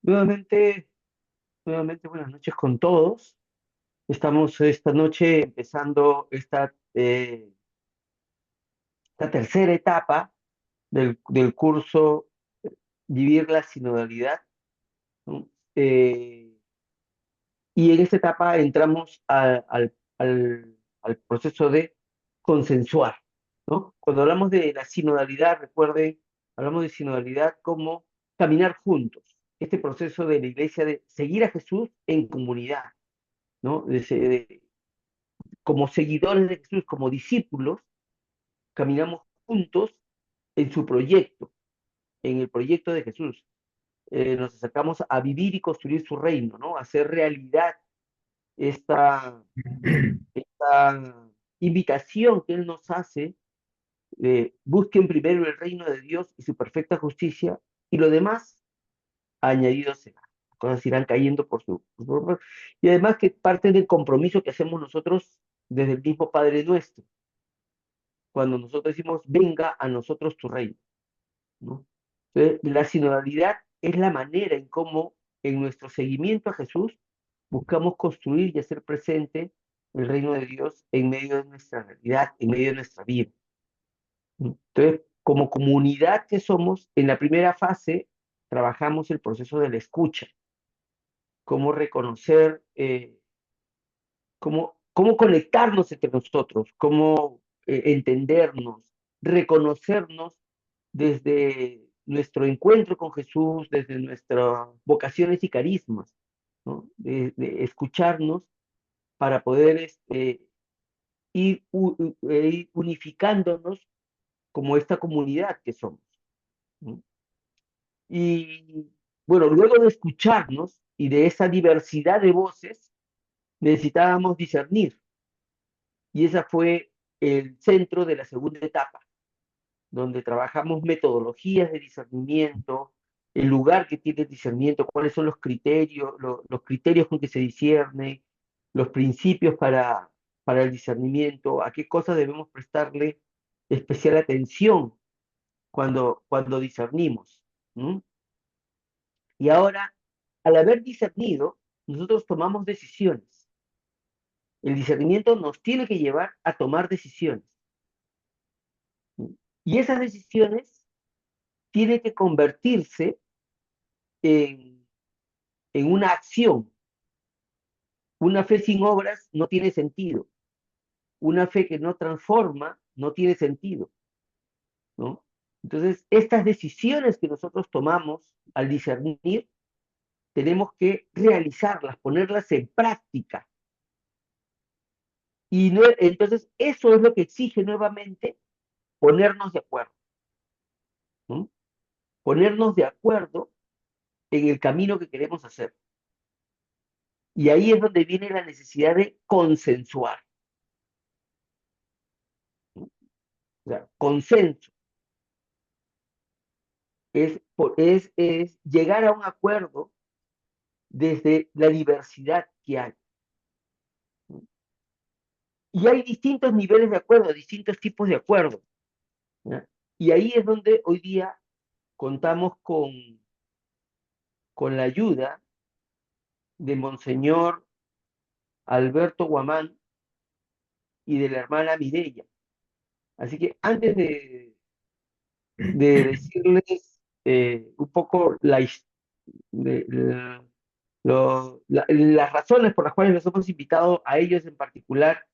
Nuevamente, nuevamente buenas noches con todos. Estamos esta noche empezando esta tercera etapa del curso Vivir la Sinodalidad, ¿no? Y en esta etapa entramos al proceso de consensuar, ¿no? Cuando hablamos de la sinodalidad, recuerden, hablamos de sinodalidad como caminar juntos. Este proceso de la iglesia de seguir a Jesús en comunidad, ¿no? Como seguidores de Jesús, como discípulos, caminamos juntos en su proyecto, en el proyecto de Jesús. Nos acercamos a vivir y construir su reino, ¿no? A hacer realidad esta, esta invitación que Él nos hace de busquen primero el reino de Dios y su perfecta justicia, y lo demás añadido será. Las cosas irán cayendo y además que parte del compromiso que hacemos nosotros desde el mismo Padre nuestro, cuando nosotros decimos, venga a nosotros tu reino, ¿no? Entonces, la sinodalidad es la manera en cómo en nuestro seguimiento a Jesús buscamos construir y hacer presente el reino de Dios en medio de nuestra realidad, en medio de nuestra vida, ¿no? Entonces, como comunidad que somos, en la primera fase trabajamos el proceso de la escucha, cómo reconocer, cómo conectarnos entre nosotros, cómo entendernos, reconocernos desde nuestro encuentro con Jesús, desde nuestras vocaciones y carismas, ¿no? De escucharnos para poder ir unificándonos como esta comunidad que somos, ¿no? Y bueno, luego de escucharnos y de esa diversidad de voces, necesitábamos discernir. Y esa fue el centro de la segunda etapa, donde trabajamos metodologías de discernimiento, el lugar que tiene el discernimiento, cuáles son los criterios con que se discierne, los principios para el discernimiento, a qué cosas debemos prestarle especial atención cuando discernimos. ¿Mm? Y ahora, al haber discernido, nosotros tomamos decisiones. El discernimiento nos tiene que llevar a tomar decisiones. Y esas decisiones tienen que convertirse en, en una acción. Una fe sin obras no tiene sentido. Una fe que no transforma no tiene sentido, ¿no? Entonces, estas decisiones que nosotros tomamos al discernir, tenemos que realizarlas, ponerlas en práctica. Y no, entonces, eso es lo que exige nuevamente ponernos de acuerdo, ¿no? Ponernos de acuerdo en el camino que queremos hacer. Y ahí es donde viene la necesidad de consensuar, ¿no? O sea, consenso es llegar a un acuerdo desde la diversidad que hay, ¿no? Y hay distintos niveles de acuerdo, distintos tipos de acuerdo, ¿ya? Y ahí es donde hoy día contamos con la ayuda de Monseñor Alberto Guamán y de la hermana Mireya. Así que antes de decirles un poco de- la- las razones por las cuales los hemos invitado a ellos en particular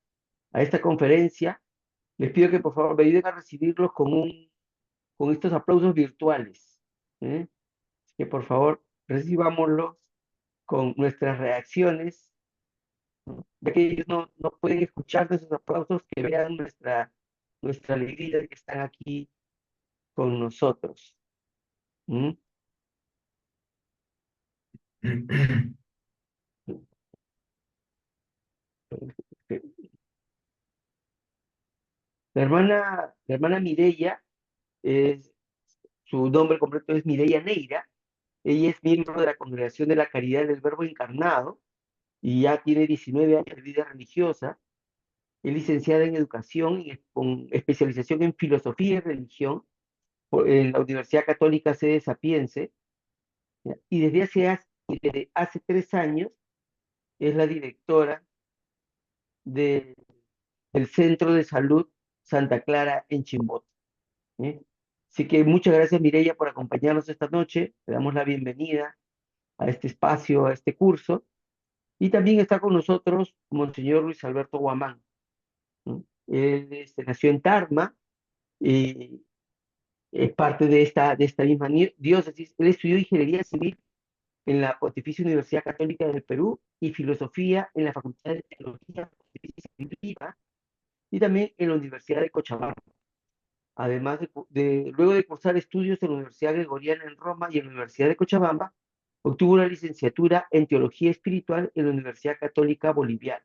a esta conferencia, les pido que por favor me ayuden a recibirlos con estos aplausos virtuales, ¿eh? Así que por favor recibámoslos con nuestras reacciones, ¿no? Ya que ellos no pueden escuchar de esos aplausos, que vean nuestra alegría de que están aquí con nosotros. ¿Mm? La hermana Mireya, es, su nombre completo es Mireya Neira. Ella es miembro de la Congregación de la Caridad del Verbo Encarnado y ya tiene 19 años de vida religiosa. Es licenciada en educación con especialización en filosofía y religión en la Universidad Católica Sede Sapiense, ¿ya? Y desde hace 3 años es la directora de- del Centro de Salud Santa Clara en Chimbote. ¿Eh? Así que muchas gracias, Mireya, por acompañarnos esta noche. Le damos la bienvenida a este espacio, a este curso. Y también está con nosotros Monseñor Luis Alberto Guamán, ¿no? Él nació en Tarma y es parte de esta misma diócesis. Él estudió ingeniería civil en la Pontificia Universidad Católica del Perú y filosofía en la Facultad de Teología Pontificia en Lima y también en la Universidad de Cochabamba. Además luego de cursar estudios en la Universidad Gregoriana en Roma y en la Universidad de Cochabamba, obtuvo una licenciatura en Teología Espiritual en la Universidad Católica Boliviana.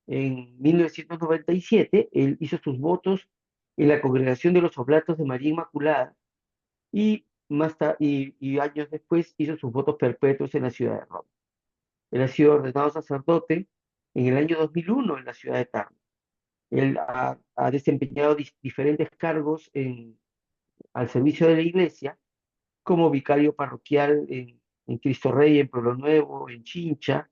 En 1997, él hizo sus votos en la Congregación de los Oblatos de María Inmaculada y años después hizo sus votos perpetuos en la ciudad de Roma. Él ha sido ordenado sacerdote en el año 2001 en la ciudad de Tarma. Él ha desempeñado diferentes cargos al servicio de la iglesia, como vicario parroquial en Cristo Rey, en Pueblo Nuevo, en Chincha,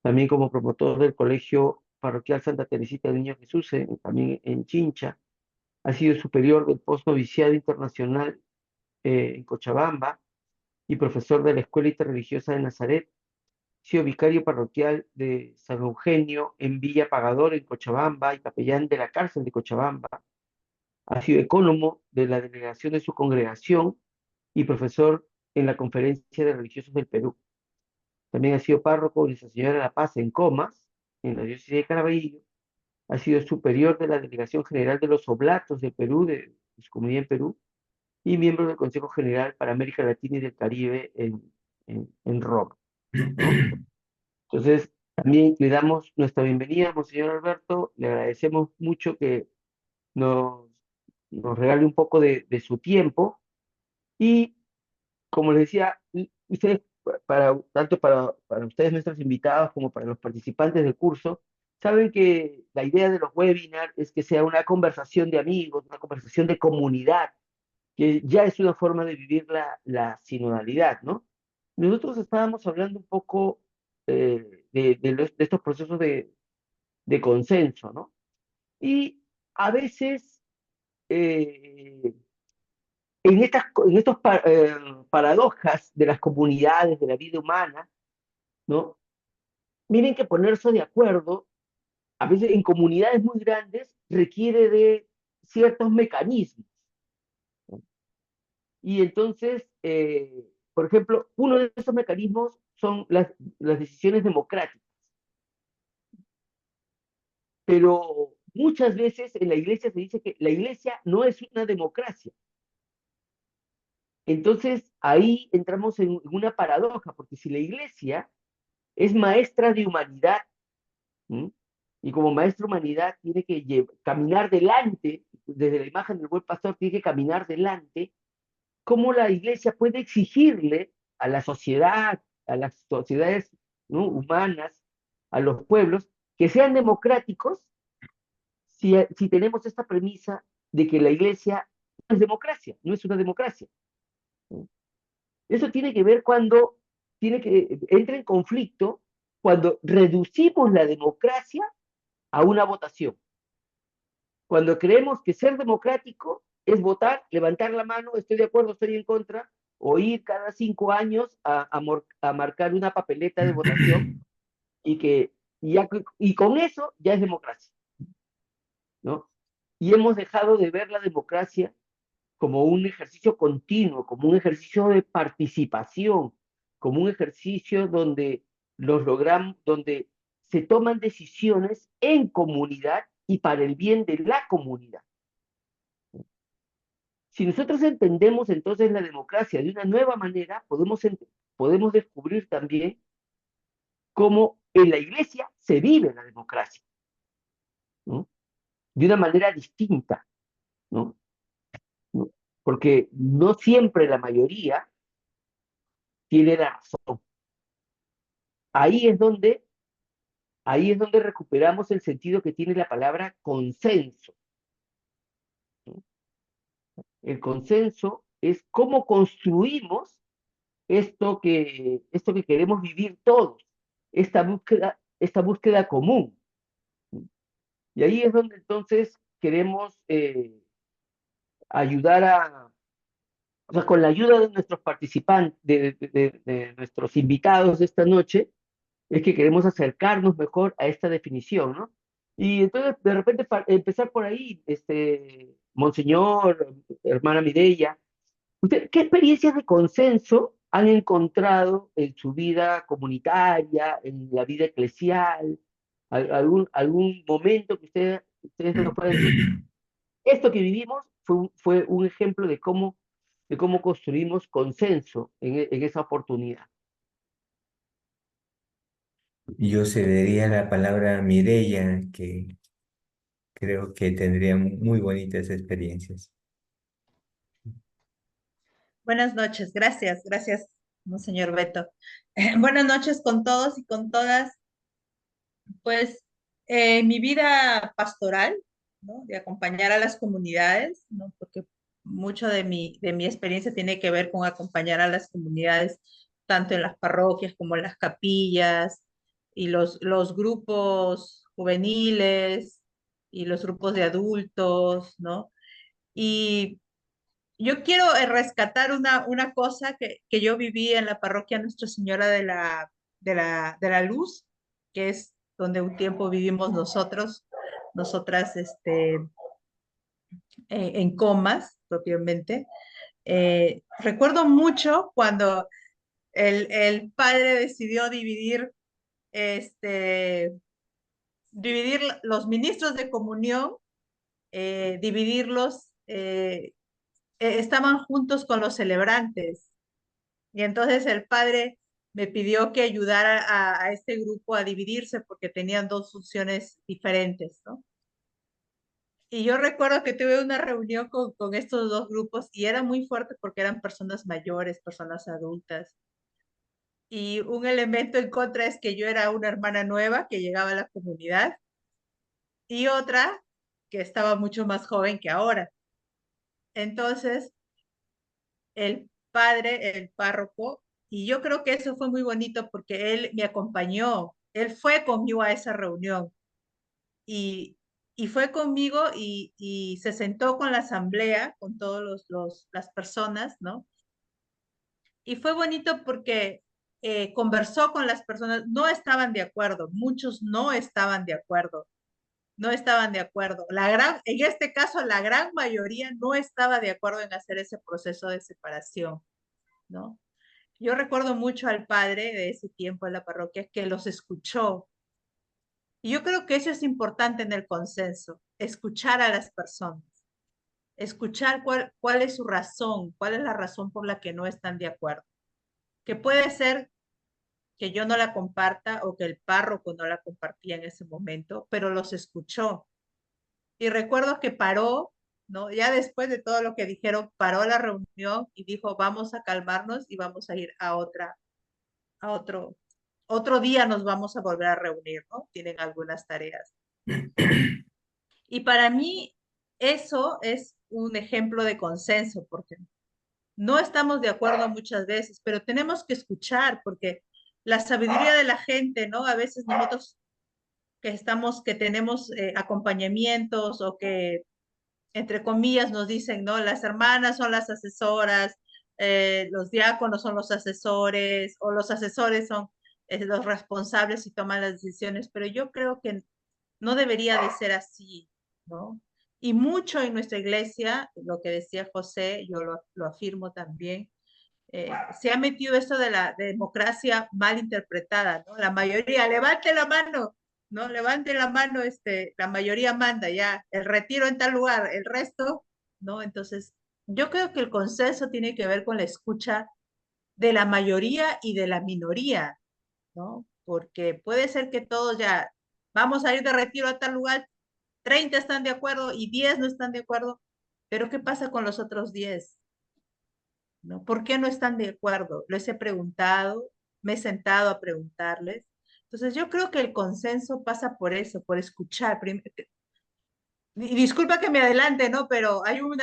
también como promotor del Colegio Parroquial Santa Teresita del Niño Jesús, también en Chincha. Ha sido superior del Postnoviciado Internacional en Cochabamba y profesor de la Escuela Interreligiosa de Nazaret. Ha sido vicario parroquial de San Eugenio en Villa Pagador, en Cochabamba, y capellán de la cárcel de Cochabamba. Ha sido ecónomo de la delegación de su congregación y profesor en la Conferencia de Religiosos del Perú. También ha sido párroco de Nuestra Señora de la Paz en Comas, en la diócesis de Caraballo. Ha sido superior de la Delegación General de los Oblatos de Perú, de su comunidad en Perú, y miembro del Consejo General para América Latina y del Caribe en Roma, ¿no? Entonces, también le damos nuestra bienvenida, Monseñor Alberto. Le agradecemos mucho que nos, nos regale un poco de su tiempo. Y como les decía, ustedes, tanto para ustedes, nuestros invitados, como para los participantes del curso, saben que la idea de los webinars es que sea una conversación de amigos, una conversación de comunidad, que ya es una forma de vivir la sinodalidad, ¿no? Nosotros estábamos hablando un poco de estos procesos de consenso, ¿no? Y a veces eh, en estos paradojas de las comunidades, de la vida humana, ¿no? Miren que ponerse de acuerdo, a veces en comunidades muy grandes, requiere de ciertos mecanismos, ¿no? Y entonces, por ejemplo, uno de esos mecanismos son las decisiones democráticas, pero muchas veces en la iglesia se dice que la iglesia no es una democracia. Entonces, ahí entramos en una paradoja, porque si la iglesia es maestra de humanidad, ¿m? Y como maestra de humanidad tiene que caminar delante, desde la imagen del buen pastor tiene que caminar delante. ¿Cómo la iglesia puede exigirle a la sociedad, a las sociedades, ¿no?, humanas, a los pueblos, que sean democráticos si tenemos esta premisa de que la iglesia no es democracia, no es una democracia, ¿no? Eso tiene que ver cuando entra en conflicto cuando reducimos la democracia a una votación. Cuando creemos que ser democrático es votar, levantar la mano, estoy de acuerdo, estoy en contra, o ir cada 5 años a marcar una papeleta de votación y con eso ya es democracia, ¿no? Y hemos dejado de ver la democracia como un ejercicio continuo, como un ejercicio de participación, como un ejercicio donde se toman decisiones en comunidad y para el bien de la comunidad. Si nosotros entendemos entonces la democracia de una nueva manera, podemos descubrir también cómo en la iglesia se vive la democracia, ¿no? De una manera distinta, ¿no? ¿No? Porque no siempre la mayoría tiene la razón. Ahí es donde ahí es donde recuperamos el sentido que tiene la palabra consenso, ¿no? El consenso es cómo construimos esto que queremos vivir todos, esta búsqueda común. Y ahí es donde entonces queremos ayudar o sea, con la ayuda de nuestros participantes, de nuestros invitados de esta noche, es que queremos acercarnos mejor a esta definición, ¿no? Y entonces, de repente, empezar por ahí, Monseñor, hermana Mireya, ¿usted qué experiencias de consenso han encontrado en su vida comunitaria, en la vida eclesial? ¿Algún momento que ustedes nos puedan decir, esto que vivimos fue un ejemplo de cómo construimos consenso en esa oportunidad? Yo cedería la palabra a Mireya, que creo que tendría muy bonitas experiencias. Buenas noches, gracias, Monseñor Beto. Buenas noches con todos y con todas. Pues mi vida pastoral, ¿no? De acompañar a las comunidades, ¿no? Porque mucho de mi experiencia tiene que ver con acompañar a las comunidades, tanto en las parroquias como en las capillas, y los grupos juveniles y los grupos de adultos, ¿no? Y yo quiero rescatar una cosa que yo viví en la parroquia Nuestra Señora de la Luz, que es donde un tiempo vivimos nosotras en Comas, propiamente. Recuerdo mucho cuando el padre decidió este, dividir los ministros de comunión, dividirlos, estaban juntos con los celebrantes. Y entonces el padre me pidió que ayudara a este grupo a dividirse porque tenían dos funciones diferentes, ¿no? Y yo recuerdo que tuve una reunión con estos dos grupos y era muy fuerte porque eran personas mayores, personas adultas. Y un elemento en contra es que yo era una hermana nueva que llegaba a la comunidad y otra que estaba mucho más joven que ahora. Entonces, el padre, el párroco, y yo creo que eso fue muy bonito porque él me acompañó, él fue conmigo a esa reunión y, y fue conmigo y se sentó con la asamblea, con todas las personas, ¿no? Y fue bonito porque conversó con las personas, no estaban de acuerdo, muchos no estaban de acuerdo, no estaban de acuerdo. En este caso, la gran mayoría no estaba de acuerdo en hacer ese proceso de separación, ¿no? Yo recuerdo mucho al padre de ese tiempo en la parroquia que los escuchó. Y yo creo que eso es importante en el consenso, escuchar a las personas, escuchar cuál es su razón, cuál es la razón por la que no están de acuerdo. Que puede ser que yo no la comparta o que el párroco no la compartía en ese momento, pero los escuchó. Y recuerdo que paró, ¿no? Ya después de todo lo que dijeron, paró la reunión y dijo, vamos a calmarnos y vamos a ir a otro día nos vamos a volver a reunir, ¿no? Tienen algunas tareas. Y para mí eso es un ejemplo de consenso, porque no estamos de acuerdo muchas veces, pero tenemos que escuchar, porque la sabiduría de la gente, ¿no? A veces nosotros que tenemos acompañamientos o que, entre comillas, nos dicen, ¿no? Las hermanas son las asesoras, los diáconos son los asesores, o los asesores son los responsables y toman las decisiones, pero yo creo que no debería de ser así, ¿no? Y mucho en nuestra iglesia, lo que decía José, yo lo afirmo también, se ha metido esto de la democracia mal interpretada, ¿no? La mayoría, levante la mano, ¿no? Levante la mano, la mayoría manda ya, el retiro en tal lugar, el resto, ¿no? Entonces, yo creo que el consenso tiene que ver con la escucha de la mayoría y de la minoría, ¿no? Porque puede ser que todos ya vamos a ir de retiro a tal lugar, 30 están de acuerdo y 10 no están de acuerdo, pero ¿qué pasa con los otros 10? ¿No? ¿Por qué no están de acuerdo? Les he preguntado, me he sentado a preguntarles. Entonces yo creo que el consenso pasa por eso, por escuchar. Disculpa que me adelante, ¿no? Pero hay un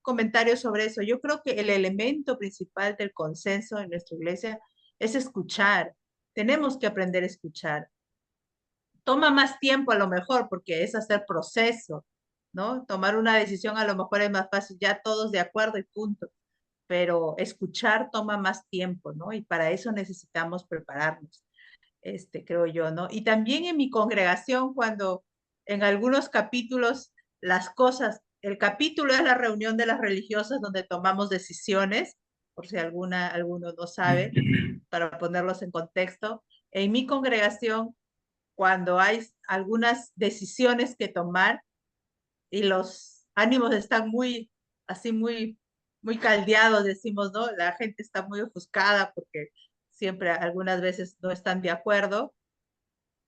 comentario sobre eso. Yo creo que el elemento principal del consenso en nuestra iglesia es escuchar. Tenemos que aprender a escuchar. Toma más tiempo a lo mejor porque es hacer proceso, ¿no? Tomar una decisión a lo mejor es más fácil, ya todos de acuerdo y punto, pero escuchar toma más tiempo, ¿no? Y para eso necesitamos prepararnos, creo yo, ¿no? Y también en mi congregación, cuando en algunos capítulos las cosas, el capítulo es la reunión de las religiosas donde tomamos decisiones, por si alguno no sabe, para ponerlos en contexto. En mi congregación, cuando hay algunas decisiones que tomar y los ánimos están así muy caldeados, decimos, ¿no? La gente está muy ofuscada porque siempre algunas veces no están de acuerdo.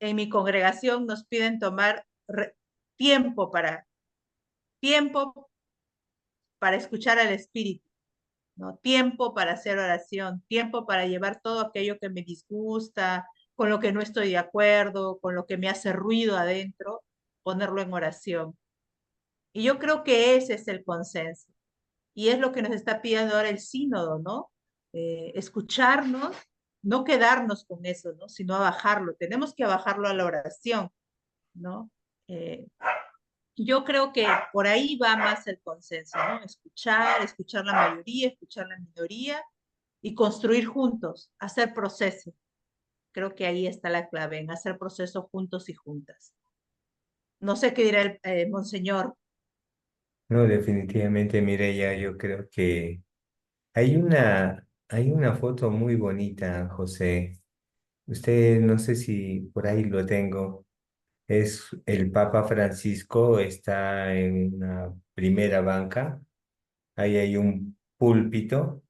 En mi congregación nos piden tomar tiempo tiempo para escuchar al Espíritu, ¿no? Tiempo para hacer oración, tiempo para llevar todo aquello que me disgusta, con lo que no estoy de acuerdo, con lo que me hace ruido adentro, ponerlo en oración. Y yo creo que ese es el consenso. Y es lo que nos está pidiendo ahora el sínodo, ¿no? Escucharnos, no quedarnos con eso, ¿no? Sino a bajarlo. Tenemos que bajarlo a la oración, ¿no? Eh, yo creo que por ahí va más el consenso, ¿no? Escuchar la mayoría, escuchar la minoría y construir juntos, hacer proceso. Creo que ahí está la clave, en hacer proceso juntos y juntas. No sé qué dirá el monseñor. No, definitivamente, Mireya, yo creo que hay una foto muy bonita, José. Usted, no sé si por ahí lo tengo. Es el Papa Francisco, está en una primera banca. Ahí hay un púlpito.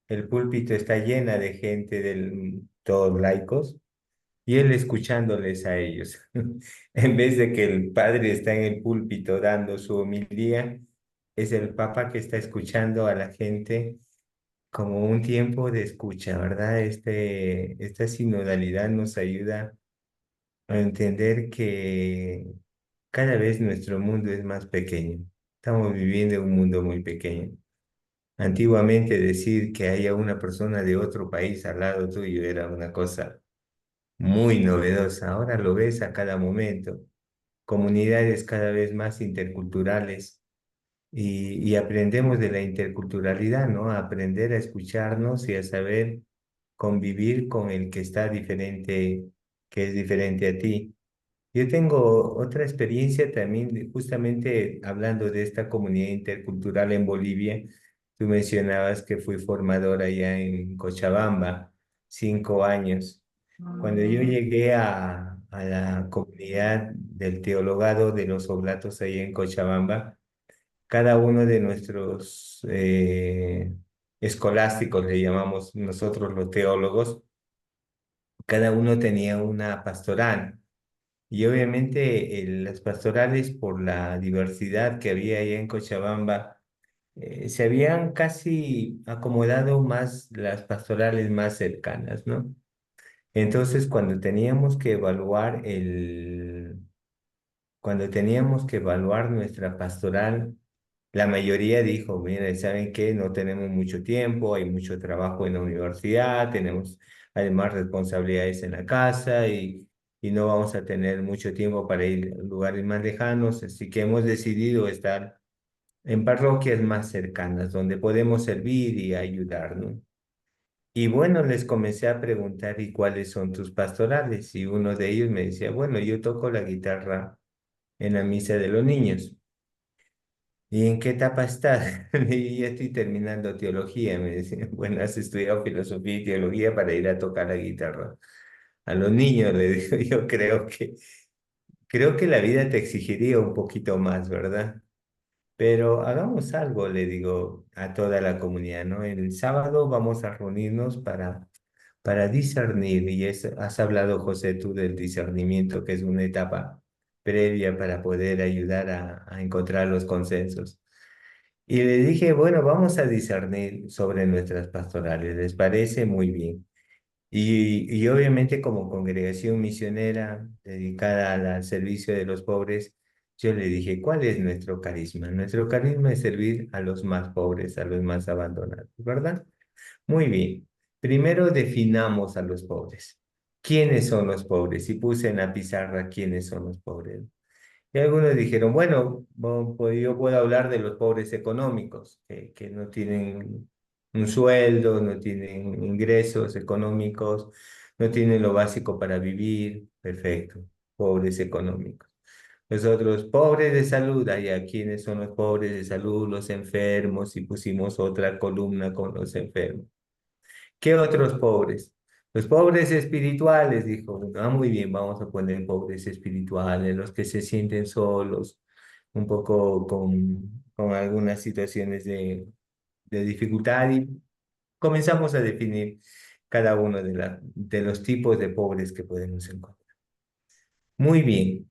El púlpito está llena de gente, todos laicos, y él escuchándoles a ellos. En vez de que el padre está en el púlpito dando su homilía, es el Papa que está escuchando a la gente como un tiempo de escucha, ¿verdad? Esta sinodalidad nos ayuda a entender que cada vez nuestro mundo es más pequeño. Estamos viviendo en un mundo muy pequeño. Antiguamente decir que haya una persona de otro país al lado tuyo era una cosa muy novedosa. Ahora lo ves a cada momento. Comunidades cada vez más interculturales y aprendemos de la interculturalidad, ¿no? A aprender a escucharnos y a saber convivir con el que está diferente, que es diferente a ti. Yo tengo otra experiencia también, justamente hablando de esta comunidad intercultural en Bolivia. Tú mencionabas que fui formador allá en Cochabamba, 5 años. Cuando yo llegué a la comunidad del teologado de los Oblatos allá en Cochabamba, cada uno de nuestros escolásticos, le llamamos nosotros los teólogos, cada uno tenía una pastoral. Y obviamente las pastorales, por la diversidad que había allá en Cochabamba, se habían casi acomodado más las pastorales más cercanas, ¿no? Entonces, cuando teníamos que evaluar nuestra pastoral, la mayoría dijo, mira, ¿saben qué? No tenemos mucho tiempo, hay mucho trabajo en la universidad, tenemos además responsabilidades en la casa y no vamos a tener mucho tiempo para ir a lugares más lejanos, así que hemos decidido estar en parroquias más cercanas, donde podemos servir y ayudar, ¿no? Y bueno, les comencé a preguntar, ¿y cuáles son tus pastorales? Y uno de ellos me decía, bueno, yo toco la guitarra en la misa de los niños. ¿Y en qué etapa estás? Y ya estoy terminando teología. Me decía, bueno, has estudiado filosofía y teología para ir a tocar la guitarra. A los niños, le digo, yo creo que la vida te exigiría un poquito más, ¿verdad? Pero hagamos algo, le digo a toda la comunidad, ¿no? El sábado vamos a reunirnos para discernir, y has hablado, José, tú del discernimiento, que es una etapa previa para poder ayudar a encontrar los consensos. Y le dije, bueno, vamos a discernir sobre nuestras pastorales, ¿les parece? Muy bien. Y obviamente como congregación misionera dedicada al servicio de los pobres, yo le dije, ¿cuál es nuestro carisma? Nuestro carisma es servir a los más pobres, a los más abandonados, ¿verdad? Muy bien. Primero definamos a los pobres. ¿Quiénes son los pobres? Y puse en la pizarra quiénes son los pobres. Y algunos dijeron, bueno, pues yo puedo hablar de los pobres económicos, que no tienen un sueldo, no tienen ingresos económicos, no tienen lo básico para vivir. Perfecto, pobres económicos. Los otros, pobres de salud, allá, ¿quiénes son los pobres de salud? Los enfermos, y pusimos otra columna con los enfermos. ¿Qué otros pobres? Los pobres espirituales, dijo uno. Ah, muy bien, vamos a poner pobres espirituales, los que se sienten solos, un poco con algunas situaciones de dificultad y comenzamos a definir cada uno de los tipos de pobres que podemos encontrar. Muy bien.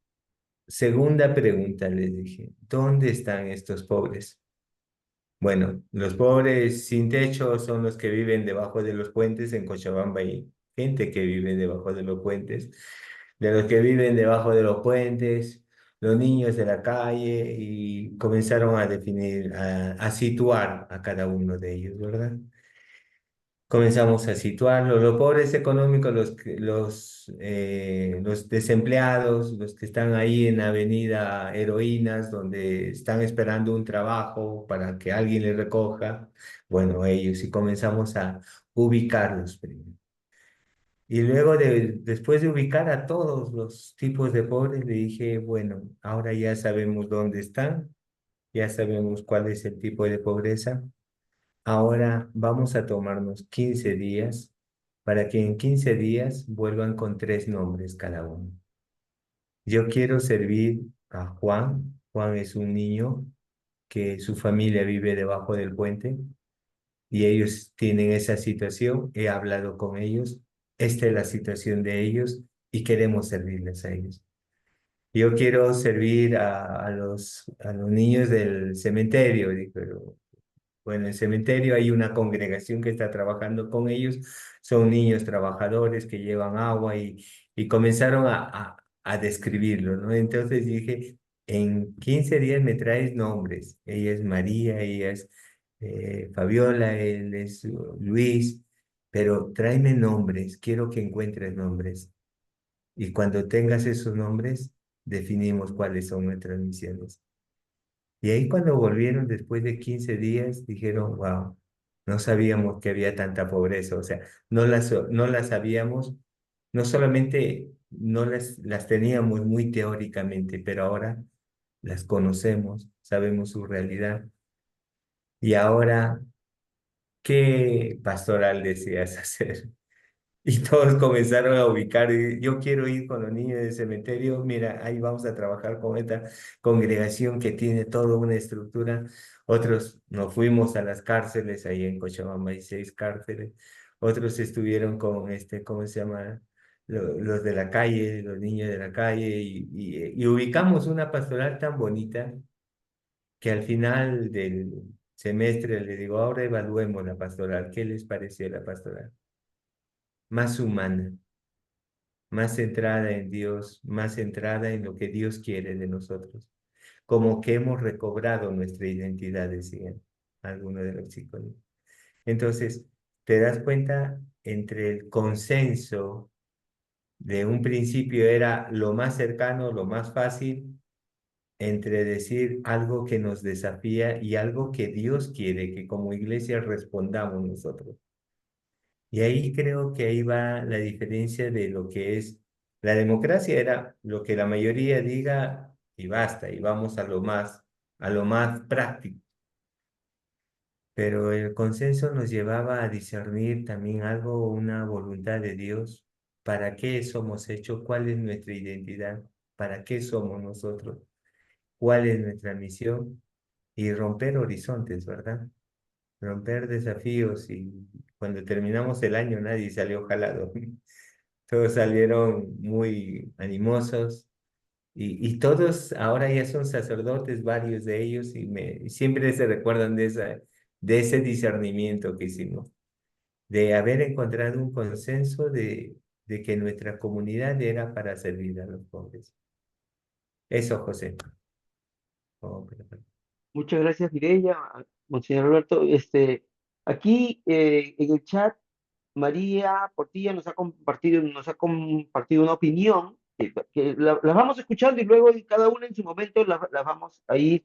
Segunda pregunta, les dije, ¿dónde están estos pobres? Bueno, los pobres sin techo son los que viven debajo de los puentes en Cochabamba y gente que vive debajo de los puentes, de los que viven debajo de los puentes, los niños de la calle y comenzaron a definir, a situar a cada uno de ellos, ¿verdad? Comenzamos a situarlos, los pobres económicos, los desempleados, los que están ahí en la avenida Heroínas, donde están esperando un trabajo para que alguien les recoja, bueno, ellos, y comenzamos a ubicarlos primero. Y luego, después de ubicar a todos los tipos de pobres, le dije, bueno, ahora ya sabemos dónde están, ya sabemos cuál es el tipo de pobreza. Ahora vamos a tomarnos 15 días para que en 15 días vuelvan con 3 nombres cada uno. Yo quiero servir a Juan. Juan es un niño que su familia vive debajo del puente y ellos tienen esa situación. He hablado con ellos. Esta es la situación de ellos y queremos servirles a ellos. Yo quiero servir a los niños del cementerio, dijo. Bueno, en el cementerio hay una congregación que está trabajando con ellos, son niños trabajadores que llevan agua y comenzaron a describirlo, ¿no? Entonces dije, en 15 días me traes nombres. Ella es María, ella es Fabiola, él es Luis, pero tráeme nombres, quiero que encuentres nombres. Y cuando tengas esos nombres, definimos cuáles son nuestras misiones. Y ahí cuando volvieron después de 15 días, dijeron, wow, no sabíamos que había tanta pobreza, o sea, no las sabíamos, no solamente no las teníamos muy teóricamente, pero ahora las conocemos, sabemos su realidad. Y ahora, ¿qué pastoral deseas hacer? Y todos comenzaron a ubicar, yo quiero ir con los niños del cementerio, mira, ahí vamos a trabajar con esta congregación que tiene toda una estructura. Otros nos fuimos a las cárceles, ahí en Cochabamba hay 6 cárceles. Otros estuvieron con ¿cómo se llama? Los de la calle, los niños de la calle, y ubicamos una pastoral tan bonita que al final del semestre le digo, ahora evaluemos la pastoral, ¿qué les pareció la pastoral? Más humana, más centrada en Dios, más centrada en lo que Dios quiere de nosotros. Como que hemos recobrado nuestra identidad, decían algunos de los chicos. Entonces, te das cuenta entre el consenso de un principio era lo más cercano, lo más fácil, entre decir algo que nos desafía y algo que Dios quiere que como iglesia respondamos nosotros. Y ahí creo que ahí va la diferencia de lo que es la democracia, era lo que la mayoría diga y basta, y vamos a lo más práctico. Pero el consenso nos llevaba a discernir también algo, una voluntad de Dios, para qué somos hechos, cuál es nuestra identidad, para qué somos nosotros, cuál es nuestra misión y romper horizontes, ¿verdad? Romper desafíos y cuando terminamos el año nadie salió jalado. Todos salieron muy animosos y todos ahora ya son sacerdotes, varios de ellos, y siempre se recuerdan de ese discernimiento que hicimos. de haber encontrado un consenso de que nuestra comunidad era para servir a los pobres. Eso, José. Oh, Muchas gracias, Mireya, Monseñor Alberto. Aquí en el chat, María Portilla nos ha compartido una opinión que las vamos escuchando y luego cada una en su momento las vamos ahí,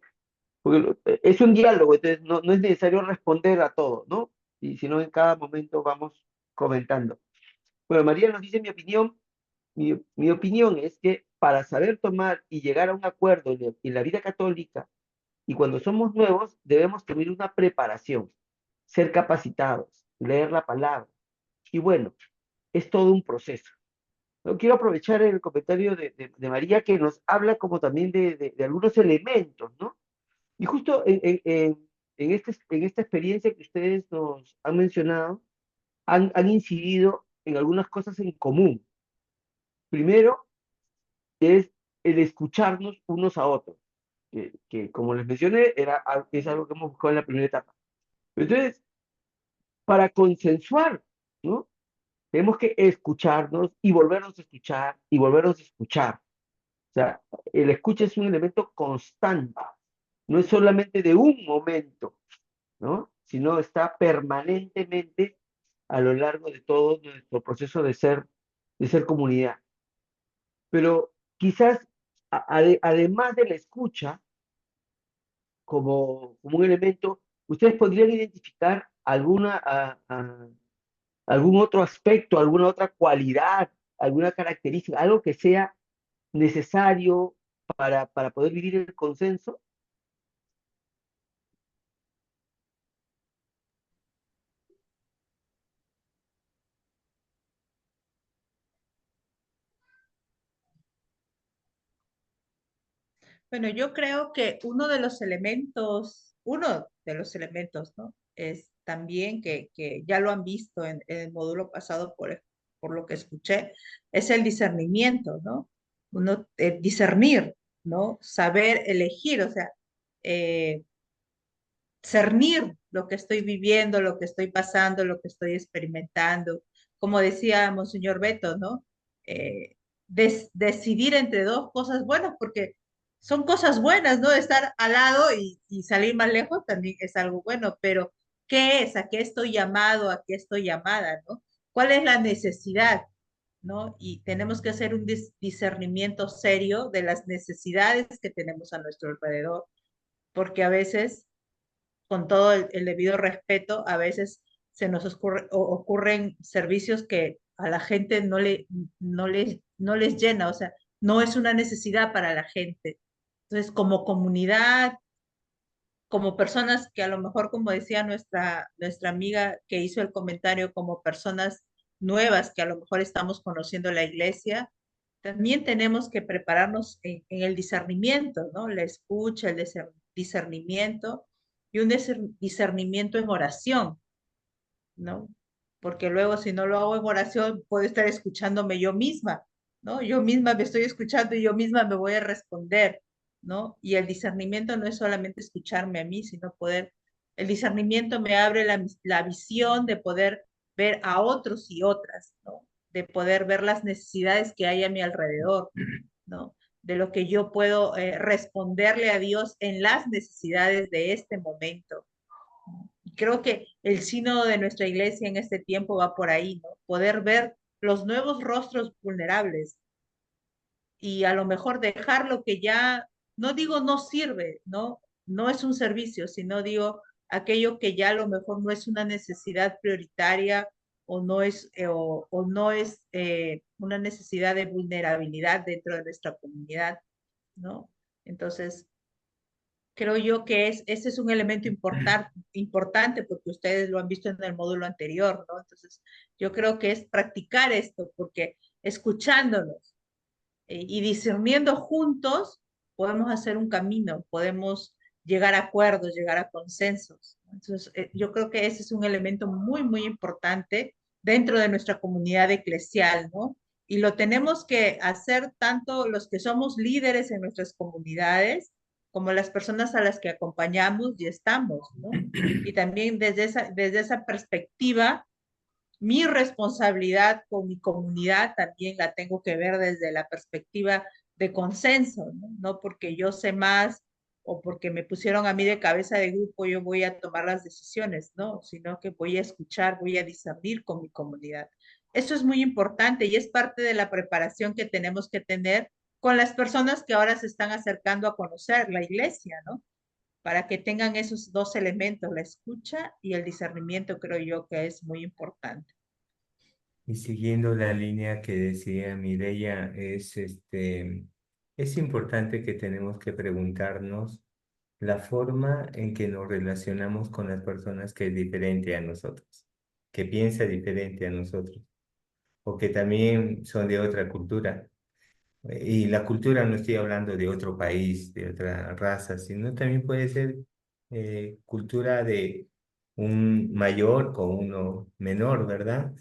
porque es un diálogo, entonces no es necesario responder a todo, ¿no? Y sino en cada momento vamos comentando. Bueno, María nos dice mi opinión. Mi opinión es que para saber tomar y llegar a un acuerdo en la vida católica, y cuando somos nuevos, debemos tener una preparación, ser capacitados, leer la palabra. Y bueno, es todo un proceso. Yo quiero aprovechar el comentario de María que nos habla como también de algunos elementos, ¿no? Y justo en esta experiencia que ustedes nos han mencionado, han incidido en algunas cosas en común. Primero, es el escucharnos unos a otros, que como les mencioné, es algo que hemos buscado en la primera etapa. Entonces, para consensuar, ¿no? Tenemos que escucharnos y volvernos a escuchar y volvernos a escuchar. O sea, el escucha es un elemento constante, no es solamente de un momento, ¿no? Sino está permanentemente a lo largo de todo nuestro proceso de ser comunidad. Pero quizás, además de la escucha, como un elemento, ustedes podrían identificar algún otro aspecto, alguna otra cualidad, alguna característica, algo que sea necesario para poder vivir el consenso. Bueno, yo creo que uno de los elementos, ¿no? Es también que ya lo han visto en el módulo pasado por lo que escuché, es el discernimiento, ¿no? Uno, discernir, ¿no? Saber elegir, o sea, eh, cernir lo que estoy viviendo, lo que estoy pasando, lo que estoy experimentando. Como decía Monseñor Beto, ¿no? Decidir entre dos cosas buenas, porque son cosas buenas, ¿no? Estar al lado y salir más lejos también es algo bueno, pero ¿qué es? ¿A qué estoy llamado? ¿A qué estoy llamada? ¿No? ¿Cuál es la necesidad? ¿No? Y tenemos que hacer un discernimiento serio de las necesidades que tenemos a nuestro alrededor, porque a veces con todo el debido respeto, a veces se nos ocurren servicios que a la gente no les llena, o sea, no es una necesidad para la gente. Entonces, como comunidad, como personas que a lo mejor, como decía nuestra amiga que hizo el comentario, como personas nuevas que a lo mejor estamos conociendo la iglesia, también tenemos que prepararnos en el discernimiento, ¿no? La escucha, el discernimiento y un discernimiento en oración, ¿no? Porque luego si no lo hago en oración, puedo estar escuchándome yo misma, ¿no? Yo misma me estoy escuchando y yo misma me voy a responder, ¿no? Y el discernimiento no es solamente escucharme a mí, sino el discernimiento me abre la visión de poder ver a otros y otras, ¿no? De poder ver las necesidades que hay a mi alrededor, ¿no? De lo que yo puedo responderle a Dios en las necesidades de este momento. Creo que el sínodo de nuestra iglesia en este tiempo va por ahí, ¿no? Poder ver los nuevos rostros vulnerables y a lo mejor dejar lo que ya, no digo no sirve, ¿no? No es un servicio, sino digo aquello que ya a lo mejor no es una necesidad prioritaria o no es una necesidad de vulnerabilidad dentro de nuestra comunidad, ¿no? Entonces, creo yo que ese es un elemento importante porque ustedes lo han visto en el módulo anterior, ¿no? Entonces, yo creo que es practicar esto porque escuchándonos y discerniendo juntos podemos hacer un camino, podemos llegar a acuerdos, llegar a consensos. Entonces, yo creo que ese es un elemento muy, muy importante dentro de nuestra comunidad eclesial, ¿no? Y lo tenemos que hacer tanto los que somos líderes en nuestras comunidades como las personas a las que acompañamos y estamos, ¿no? Y también desde esa perspectiva mi responsabilidad con mi comunidad también la tengo que ver desde la perspectiva de consenso, ¿no? No porque yo sé más o porque me pusieron a mí de cabeza de grupo, yo voy a tomar las decisiones, ¿no? Sino que voy a escuchar, voy a discernir con mi comunidad. Eso es muy importante y es parte de la preparación que tenemos que tener con las personas que ahora se están acercando a conocer la iglesia, ¿no? Para que tengan esos dos elementos, la escucha y el discernimiento, creo yo que es muy importante. Y siguiendo la línea que decía Mireya, es importante que tenemos que preguntarnos la forma en que nos relacionamos con las personas que es diferente a nosotros, que piensa diferente a nosotros, o que también son de otra cultura. Y la cultura no estoy hablando de otro país, de otra raza, sino también puede ser cultura de un mayor con uno menor, ¿verdad?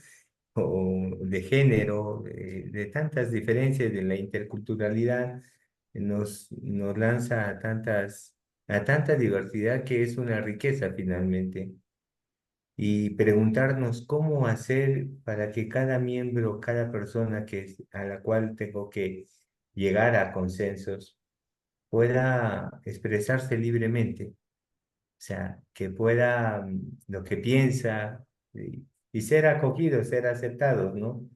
O de género, de tantas diferencias de la interculturalidad, nos lanza a tanta diversidad que es una riqueza finalmente. Y preguntarnos cómo hacer para que cada miembro, cada persona a la cual tengo que llegar a consensos, pueda expresarse libremente. O sea, que pueda lo que piensa y ser acogidos, ser aceptados, ¿no?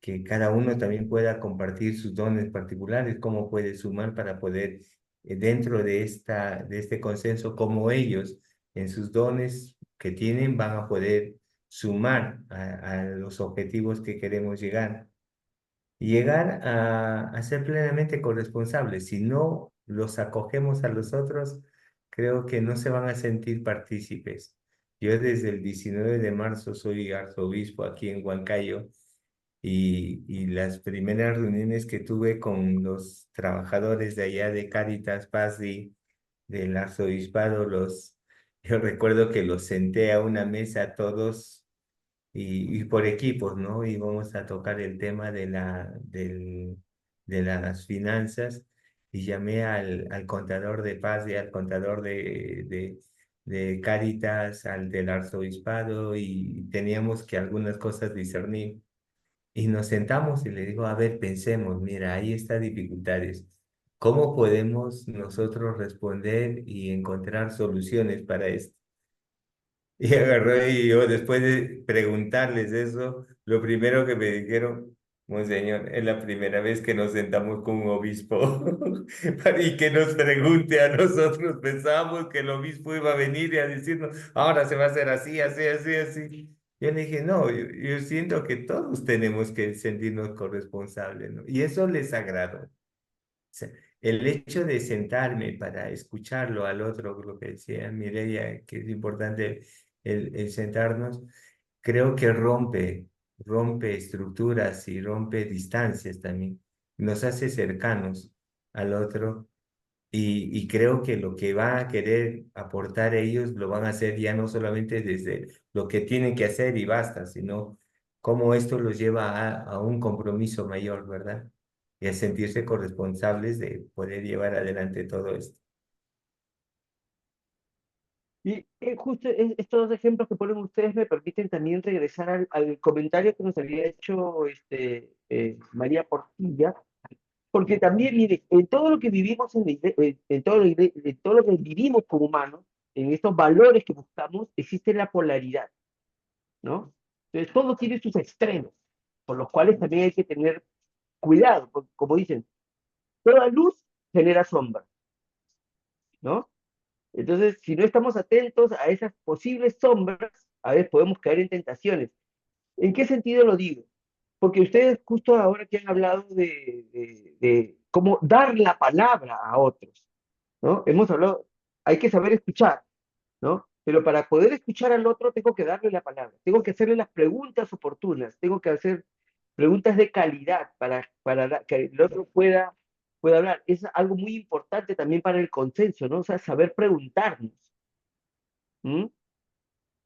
Que cada uno también pueda compartir sus dones particulares, cómo puede sumar para poder, dentro de este consenso, como ellos, en sus dones que tienen, van a poder sumar a los objetivos que queremos llegar. Y llegar a ser plenamente corresponsables. Si no los acogemos a los otros, creo que no se van a sentir partícipes. Yo desde el 19 de marzo soy arzobispo aquí en Huancayo y las primeras reuniones que tuve con los trabajadores de allá de Cáritas Paz y del arzobispado, yo recuerdo que los senté a una mesa todos y por equipos, ¿no? Y vamos a tocar el tema de las finanzas y llamé al contador de Paz y al contador de Cáritas, al del arzobispado y teníamos que algunas cosas discernir. Y nos sentamos y le digo, a ver, pensemos, mira, ahí está dificultades. ¿Cómo podemos nosotros responder y encontrar soluciones para esto? Y agarró y yo, después de preguntarles eso, lo primero que me dijeron, Monseñor, es la primera vez que nos sentamos con un obispo y que nos pregunte a nosotros. Pensábamos que el obispo iba a venir y a decirnos, ahora se va a hacer así, así, así, así. Yo le dije, no, yo siento que todos tenemos que sentirnos corresponsables, ¿no? Y eso les agradó sea, el hecho de sentarme para escucharlo al otro, lo que decía Mireia, que es importante el sentarnos, creo que rompe estructuras y rompe distancias también. Nos hace cercanos al otro y creo que lo que van a querer aportar ellos lo van a hacer ya no solamente desde lo que tienen que hacer y basta, sino cómo esto los lleva a un compromiso mayor, ¿verdad? Y a sentirse corresponsables de poder llevar adelante todo esto. Y justo estos dos ejemplos que ponen ustedes me permiten también regresar al comentario que nos había hecho María Portilla, porque también, mire, en todo lo que vivimos en todo lo que vivimos como humanos, en estos valores que buscamos, existe la polaridad, ¿no? Entonces, todo tiene sus extremos, por los cuales también hay que tener cuidado, porque como dicen, toda luz genera sombra, ¿no? Entonces, si no estamos atentos a esas posibles sombras, a veces podemos caer en tentaciones. ¿En qué sentido lo digo? Porque ustedes justo ahora que han hablado de cómo dar la palabra a otros, ¿no? Hemos hablado, hay que saber escuchar, ¿no? Pero para poder escuchar al otro tengo que darle la palabra, tengo que hacerle las preguntas oportunas, tengo que hacer preguntas de calidad para que el otro pueda hablar. Es algo muy importante también para el consenso, ¿no? O sea, saber preguntarnos. ¿M?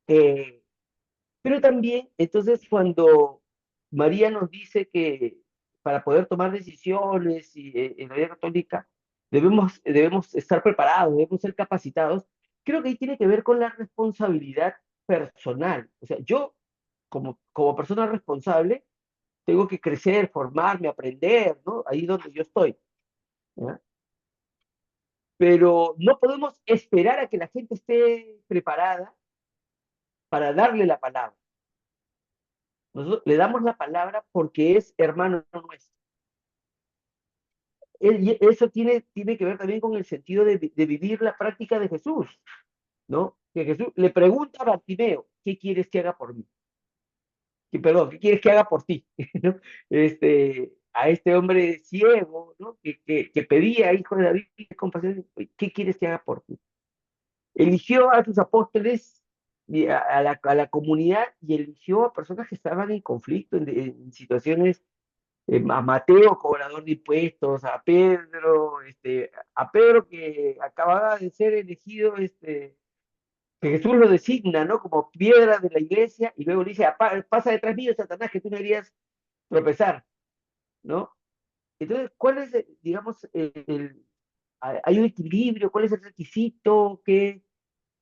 Eh, pero también, entonces, cuando María nos dice que para poder tomar decisiones en la vida católica debemos estar preparados, debemos ser capacitados, creo que ahí tiene que ver con la responsabilidad personal. O sea, yo como persona responsable, tengo que crecer, formarme, aprender, ¿no? Ahí donde yo estoy, ¿ya? Pero no podemos esperar a que la gente esté preparada para darle la palabra. Nosotros le damos la palabra porque es hermano nuestro. Y eso tiene que ver también con el sentido de vivir la práctica de Jesús, ¿no? Que Jesús le pregunta a Bartimeo, ¿qué quieres que haga por mí? Perdón, ¿qué quieres que haga por ti? ¿No? A este hombre ciego, ¿no? Que pedía, hijo de David, compasión, ¿qué quieres que haga por ti? Eligió a sus apóstoles y a la comunidad y eligió a personas que estaban en conflicto, en situaciones, a Mateo, cobrador de impuestos, a Pedro que acababa de ser elegido, que Jesús lo designa, ¿no? Como piedra de la iglesia, y luego le dice, pasa detrás mío, Satanás, que tú me harías tropezar, ¿no? Entonces, ¿cuál es, digamos, hay un equilibrio? ¿Cuál es el requisito? ¿Qué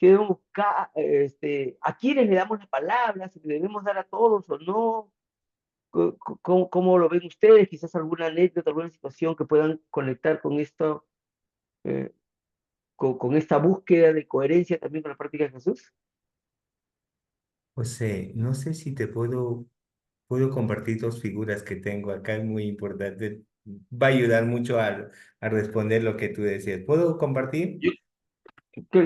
debemos buscar? ¿A quiénes le damos la palabra? ¿Si le debemos dar a todos o no? ¿Cómo lo ven ustedes? Quizás alguna anécdota, alguna situación que puedan conectar con esto, eh, con esta búsqueda de coherencia también con la práctica de Jesús. José, no sé si puedo compartir dos figuras que tengo acá, es muy importante. Va a ayudar mucho a responder lo que tú decías. ¿Puedo compartir?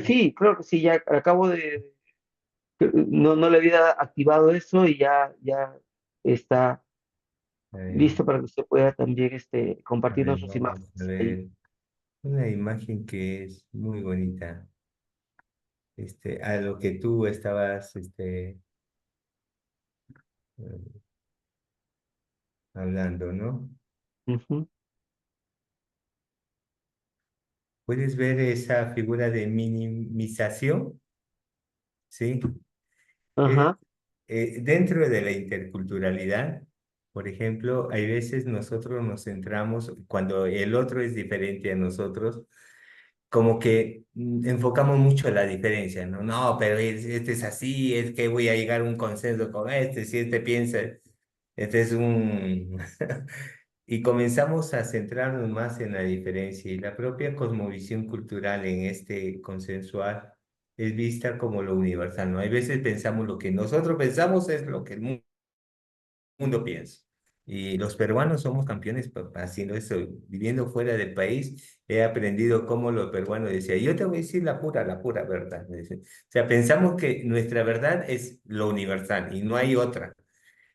Sí, creo que sí, ya acabo de, no le había activado eso y ya está A ver, listo para que usted pueda también a ver, compartirnos sus vamos a imágenes ahí. ver. Una imagen que es muy bonita. A lo que tú estabas, hablando, ¿no? Ujú. ¿Puedes ver esa figura de minimización? ¿Sí? Es, Ajá, dentro de la interculturalidad, por ejemplo, hay veces nosotros nos centramos, cuando el otro es diferente a nosotros, como que enfocamos mucho la diferencia, ¿no? No, pero este es así, es que voy a llegar a un consenso con este, si este piensa, este es un... Y comenzamos a centrarnos más en la diferencia y la propia cosmovisión cultural en este consensual es vista como lo universal, ¿no? Hay veces pensamos lo que nosotros pensamos es lo que el mundo piensa. Y los peruanos somos campeones haciendo eso, viviendo fuera del país, he aprendido cómo los peruanos decían, yo te voy a decir la pura verdad. Me dicen. O sea, pensamos que nuestra verdad es lo universal y no hay otra.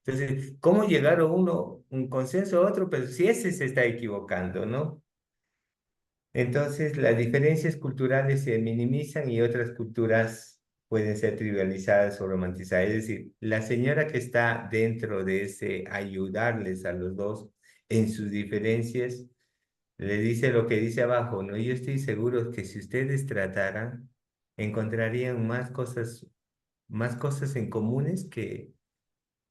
Entonces, ¿cómo llegar a un consenso a otro? Pero si ese se está equivocando, ¿no? Entonces, las diferencias culturales se minimizan y otras culturas pueden ser trivializadas o romantizadas. Es decir, la señora que está dentro de ese ayudarles a los dos en sus diferencias, le dice lo que dice abajo, ¿no? Yo estoy seguro que si ustedes trataran, encontrarían más cosas en comunes que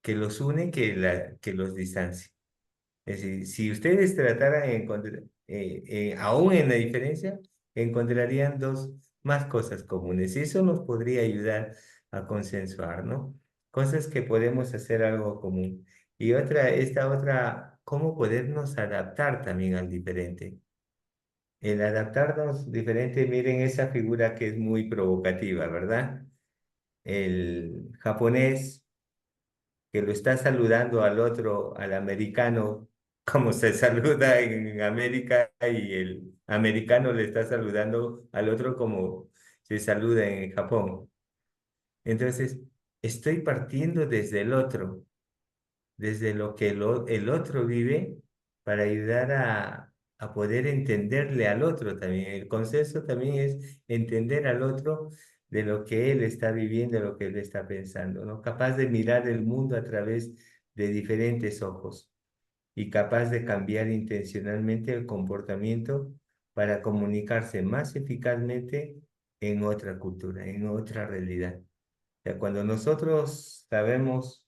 los unen que los distancian. Es decir, si ustedes trataran de encontrar, aún en la diferencia, encontrarían más cosas comunes y eso nos podría ayudar a consensuar, ¿no? Cosas que podemos hacer algo común. Y esta otra, cómo podernos adaptar también al diferente. El adaptarnos diferente, miren esa figura que es muy provocativa, ¿verdad? El japonés que lo está saludando al otro, al americano, como se saluda en América y el americano le está saludando al otro como se saluda en Japón. Entonces, estoy partiendo desde el otro, desde lo que el otro vive para ayudar a poder entenderle al otro también. El consenso también es entender al otro de lo que él está viviendo, de lo que él está pensando, ¿no? Capaz de mirar el mundo a través de diferentes ojos y capaz de cambiar intencionalmente el comportamiento para comunicarse más eficazmente en otra cultura, en otra realidad. O sea, cuando nosotros sabemos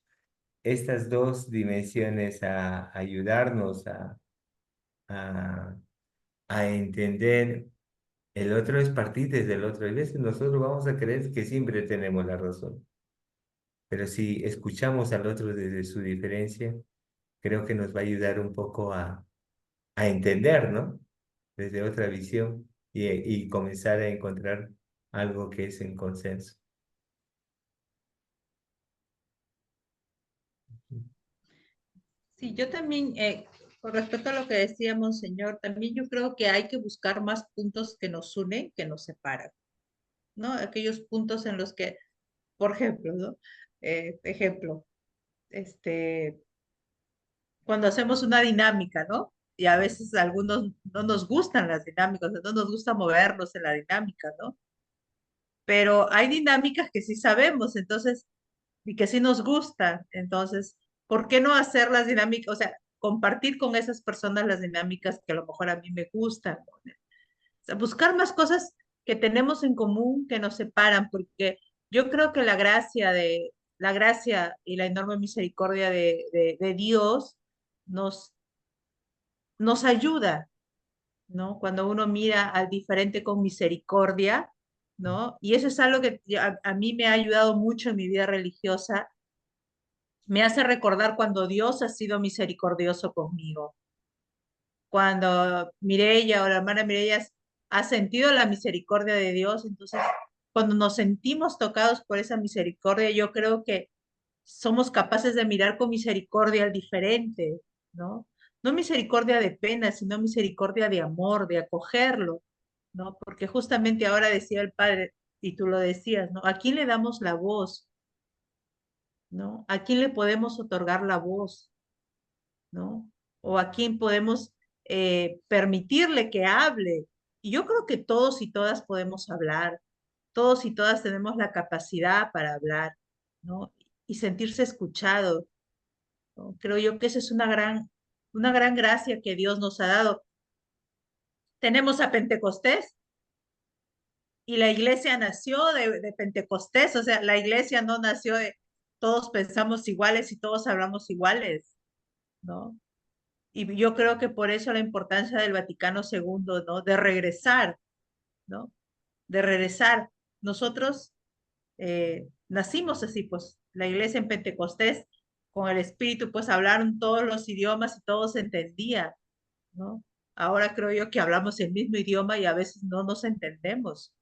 estas dos dimensiones a ayudarnos a, a entender. El otro es partir desde el otro. Y a veces nosotros vamos a creer que siempre tenemos la razón. pero si escuchamos al otro desde su diferencia, creo que nos va a ayudar un poco a entender, ¿no? Desde otra visión y comenzar a encontrar algo que es en consenso. Sí, yo también, con respecto a lo que decía Monseñor, también yo creo que hay que buscar más puntos que nos unen que nos separan, ¿no? Aquellos puntos en los que, por ejemplo, ¿no? Ejemplo, este, cuando hacemos una dinámica, ¿no? Y a veces a algunos no nos gustan las dinámicas, no nos gusta movernos en la dinámica, ¿no? Pero hay dinámicas que sí sabemos, entonces, y que sí nos gustan, entonces, ¿por qué no hacer las dinámicas? O sea, compartir con esas personas las dinámicas que a lo mejor a mí me gustan, ¿no? O sea, buscar más cosas que tenemos en común que nos separan, porque yo creo que la gracia y la enorme misericordia de Dios nos, nos ayuda, ¿no? Cuando uno mira al diferente con misericordia, ¿no? Y eso es algo que a mí me ha ayudado mucho en mi vida religiosa, me hace recordar cuando Dios ha sido misericordioso conmigo, cuando Mireya o la hermana Mireya ha sentido la misericordia de Dios, entonces cuando nos sentimos tocados por esa misericordia, yo creo que somos capaces de mirar con misericordia al diferente, ¿no? No misericordia de pena, sino misericordia de amor, de acogerlo, ¿no? Porque justamente ahora decía el Padre, y tú lo decías, ¿no? ¿A quién le damos la voz? ¿No? ¿A quién le podemos otorgar la voz? ¿No? O a quién podemos permitirle que hable. Y yo creo que todos y todas podemos hablar, todos y todas tenemos la capacidad para hablar, ¿no? Y sentirse escuchado, ¿no? Creo yo que esa es una gran gracia que Dios nos ha dado. Tenemos a Pentecostés y la iglesia nació de Pentecostés, o sea, la iglesia no nació de todos pensamos iguales y todos hablamos iguales, ¿no? Y yo creo que por eso la importancia del Vaticano II, ¿no? De regresar, ¿no? De regresar. Nosotros nacimos así, pues la iglesia en Pentecostés, con el Espíritu, pues hablaron todos los idiomas y todos se entendía, ¿no? Ahora creo yo que hablamos el mismo idioma y a veces no nos entendemos,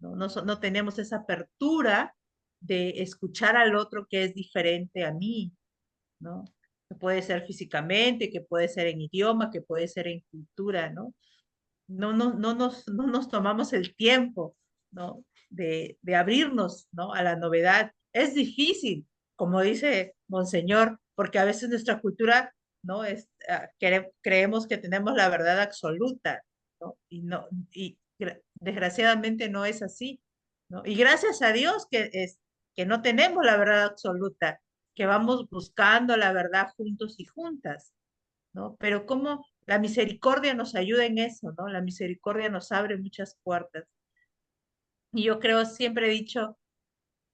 ¿no? No tenemos esa apertura de escuchar al otro que es diferente a mí, ¿no? Que puede ser físicamente, que puede ser en idioma, que puede ser en cultura, ¿no? No nos tomamos el tiempo, ¿no? De abrirnos, ¿no? A la novedad. Es difícil, como dice Monseñor, porque a veces nuestra cultura, ¿no? Creemos que tenemos la verdad absoluta, ¿no? Desgraciadamente no es así, ¿no? Y gracias a Dios que no tenemos la verdad absoluta, que vamos buscando la verdad juntos y juntas, ¿no? Pero cómo la misericordia nos ayuda en eso, ¿no? La misericordia nos abre muchas puertas. Y yo creo, siempre he dicho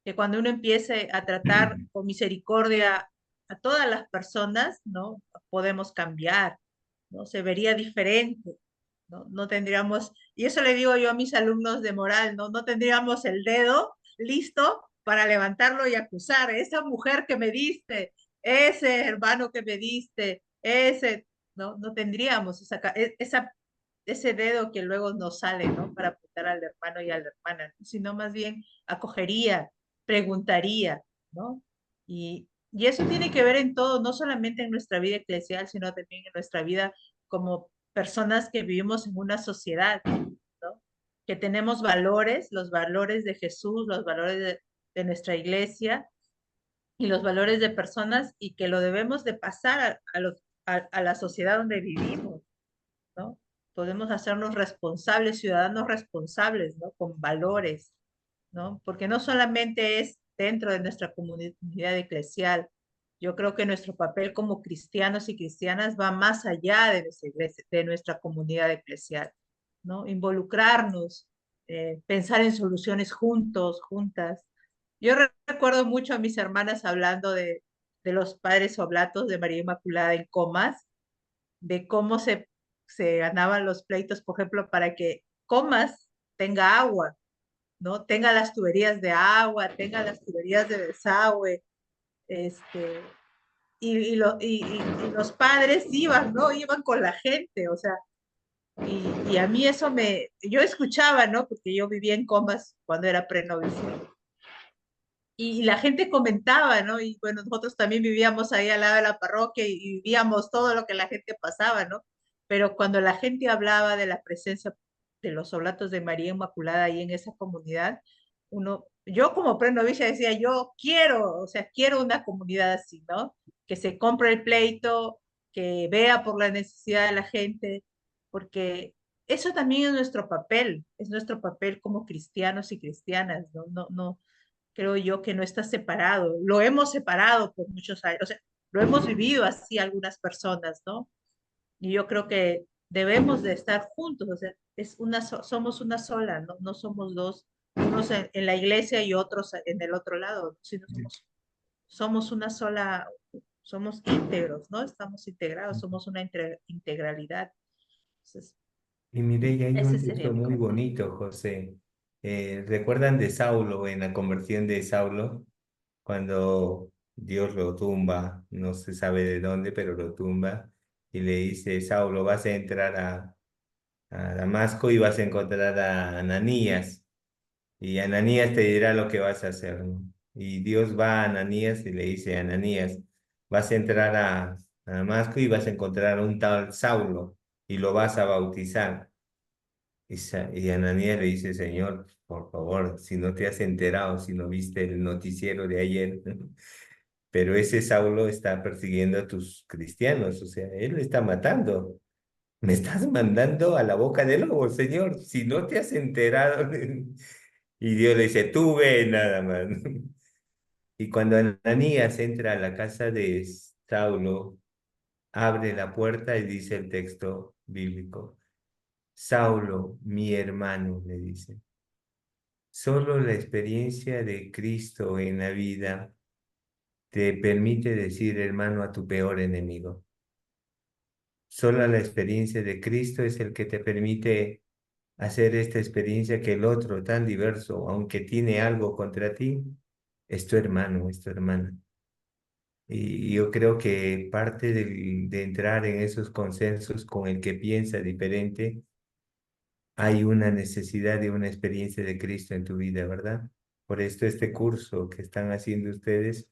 que cuando uno empiece a tratar con misericordia a todas las personas, ¿no? Podemos cambiar, ¿no? Se vería diferente, ¿no? No tendríamos, y eso le digo yo a mis alumnos de moral, ¿no? No tendríamos el dedo listo para levantarlo y acusar, esa mujer que me diste, ese hermano que me diste, ese, ¿no? No tendríamos ese dedo que luego nos sale, ¿no? Para apuntar al hermano y a la hermana, ¿no? Sino más bien acogería, preguntaría, ¿no? Y eso tiene que ver en todo, no solamente en nuestra vida eclesial, sino también en nuestra vida como personas que vivimos en una sociedad, ¿no? Que tenemos valores, los valores de Jesús, los valores de nuestra iglesia y los valores de personas y que lo debemos de pasar a la sociedad donde vivimos, ¿no? Podemos hacernos responsables, ciudadanos responsables, ¿no? Con valores, ¿no? Porque no solamente es dentro de nuestra comunidad eclesial. Yo creo que nuestro papel como cristianos y cristianas va más allá de nuestra iglesia, de nuestra comunidad eclesial, ¿no? Involucrarnos, pensar en soluciones juntos, juntas. Yo recuerdo mucho a mis hermanas hablando de los padres oblatos de María Inmaculada en Comas, de cómo se ganaban los pleitos, por ejemplo, para que Comas tenga agua, ¿no? Tenga las tuberías de agua, tenga las tuberías de desagüe, y los padres iban, ¿no? Iban con la gente, o sea, y a mí yo escuchaba, ¿no? Porque yo vivía en Comas cuando era prenovicio. Y la gente comentaba, ¿no? Y bueno, nosotros también vivíamos ahí al lado de la parroquia y vivíamos todo lo que la gente pasaba, ¿no? Pero cuando la gente hablaba de la presencia de los oblatos de María Inmaculada ahí en esa comunidad, yo como prenovicia decía, yo quiero, o sea, quiero una comunidad así, ¿no? Que se compre el pleito, que vea por la necesidad de la gente, porque eso también es nuestro papel como cristianos y cristianas, ¿no? No, creo yo que no está separado. Lo hemos separado por muchos años, o sea, lo hemos vivido así algunas personas, ¿no? Y yo creo que debemos de estar juntos, o sea, somos una sola, ¿no? No somos dos, unos en la iglesia y otros en el otro lado, sino somos una sola, somos íntegros, ¿no? Estamos integrados, somos una integralidad. Entonces, Y mire, y hay ese un sería texto mi muy comentario. bonito, José. ¿Recuerdan de Saulo en la conversión de Saulo? Cuando Dios lo tumba, no se sabe de dónde, pero lo tumba y le dice, Saulo, vas a entrar a Damasco y vas a encontrar a Ananías y Ananías te dirá lo que vas a hacer, ¿no? Y Dios va a Ananías y le dice, Ananías, vas a entrar a Damasco y vas a encontrar a un tal Saulo y lo vas a bautizar. Y Ananías le dice, Señor, por favor, si no te has enterado, si no viste el noticiero de ayer, pero ese Saulo está persiguiendo a tus cristianos, o sea, él lo está matando. Me estás mandando a la boca del lobo, Señor, si no te has enterado. Y Dios le dice, tú ve nada más. Y cuando Ananías entra a la casa de Saulo, abre la puerta y dice el texto bíblico, Saulo, mi hermano, le dice. Solo la experiencia de Cristo en la vida te permite decir hermano a tu peor enemigo. Solo la experiencia de Cristo es el que te permite hacer esta experiencia que el otro tan diverso, aunque tiene algo contra ti, es tu hermano, es tu hermana. Y yo creo que parte de entrar en esos consensos con el que piensa diferente, hay una necesidad de una experiencia de Cristo en tu vida, ¿verdad? Por esto este curso que están haciendo ustedes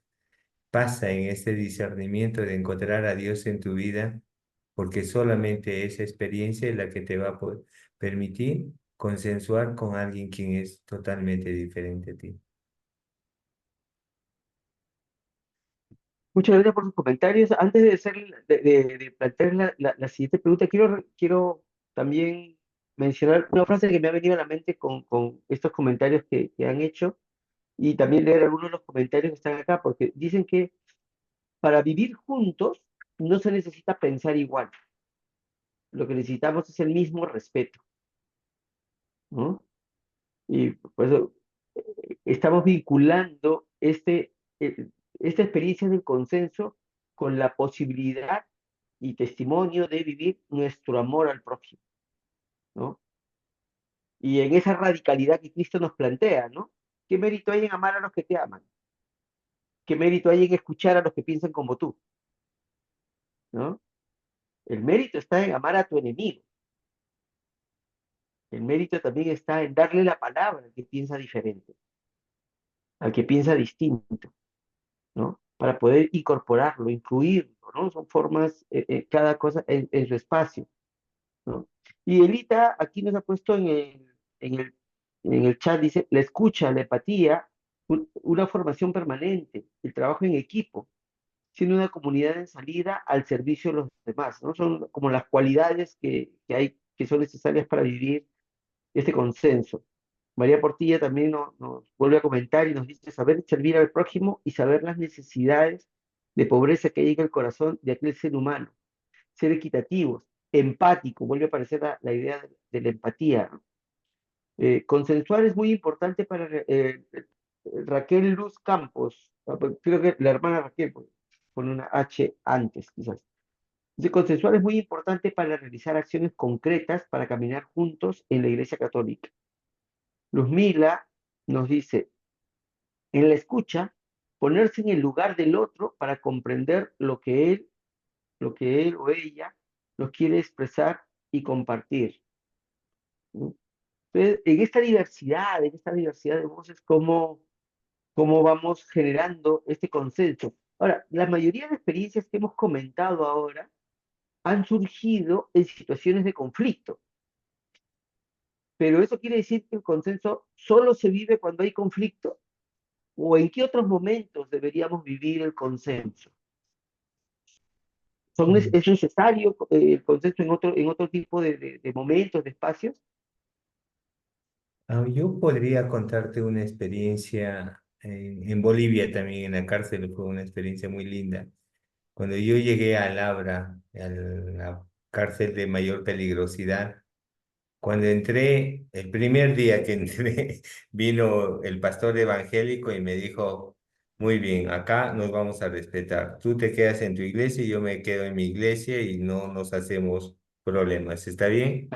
pasa en este discernimiento de encontrar a Dios en tu vida, porque solamente esa experiencia es la que te va a permitir consensuar con alguien quien es totalmente diferente a ti. Muchas gracias por sus comentarios. Antes de hacer, de plantear la siguiente pregunta, quiero también mencionar una frase que me ha venido a la mente con estos comentarios que han hecho y también leer algunos de los comentarios que están acá, porque dicen que para vivir juntos no se necesita pensar igual. Lo que necesitamos es el mismo respeto, ¿no? Y por eso estamos vinculando esta experiencia del consenso con la posibilidad y testimonio de vivir nuestro amor al prójimo, ¿no? Y en esa radicalidad que Cristo nos plantea, ¿no? ¿Qué mérito hay en amar a los que te aman? ¿Qué mérito hay en escuchar a los que piensan como tú? ¿No? El mérito está en amar a tu enemigo. El mérito también está en darle la palabra al que piensa diferente, al que piensa distinto, ¿no? Para poder incorporarlo, incluirlo, ¿no? Son formas, cada cosa en su espacio, ¿no? Y Elita aquí nos ha puesto en el, en el chat, dice, la escucha, la empatía, una formación permanente, el trabajo en equipo, siendo una comunidad en salida al servicio de los demás, ¿no? Son como las cualidades que hay, que son necesarias para vivir este consenso. María Portilla también nos vuelve a comentar y nos dice saber servir al prójimo y saber las necesidades de pobreza que hay en el corazón de aquel ser humano, ser equitativos, empático, vuelve a aparecer la idea de la empatía, ¿no? Consensuar es muy importante para Raquel Luz Campos, creo que la hermana Raquel, pues, con una H antes, quizás. Dice, consensuar es muy importante para realizar acciones concretas para caminar juntos en la Iglesia Católica. Luzmila nos dice, en la escucha ponerse en el lugar del otro para comprender lo que él o ella nos quiere expresar y compartir. ¿No? Entonces, en esta diversidad de voces, cómo vamos generando este consenso. Ahora, la mayoría de experiencias que hemos comentado ahora han surgido en situaciones de conflicto, pero eso quiere decir que el consenso solo se vive cuando hay conflicto, o en qué otros momentos deberíamos vivir el consenso. ¿Es necesario el consenso en otro tipo de momentos, de espacios? Yo podría contarte una experiencia en Bolivia también, en la cárcel, fue una experiencia muy linda. Cuando yo llegué a Labra, a la cárcel de mayor peligrosidad, cuando entré, el primer día que entré, vino el pastor evangélico y me dijo, muy bien, acá nos vamos a respetar. Tú te quedas en tu iglesia y yo me quedo en mi iglesia y no nos hacemos problemas. ¿Está bien?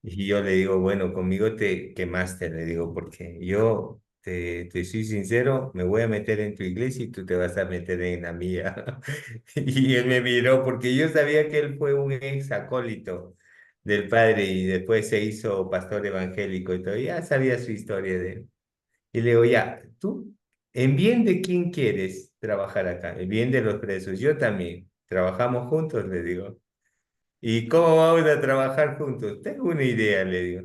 Y yo le digo, bueno, conmigo te quemaste, le digo, porque yo te soy sincero, me voy a meter en tu iglesia y tú te vas a meter en la mía. Y él me miró porque yo sabía que él fue un ex acólito del padre y después se hizo pastor evangélico y todo, ya sabía su historia de él. Y le digo, ya, tú, ¿en bien de quién quieres trabajar acá? En bien de los presos, yo también. Trabajamos juntos, le digo. ¿Y cómo vamos a trabajar juntos? Tengo una idea, le digo.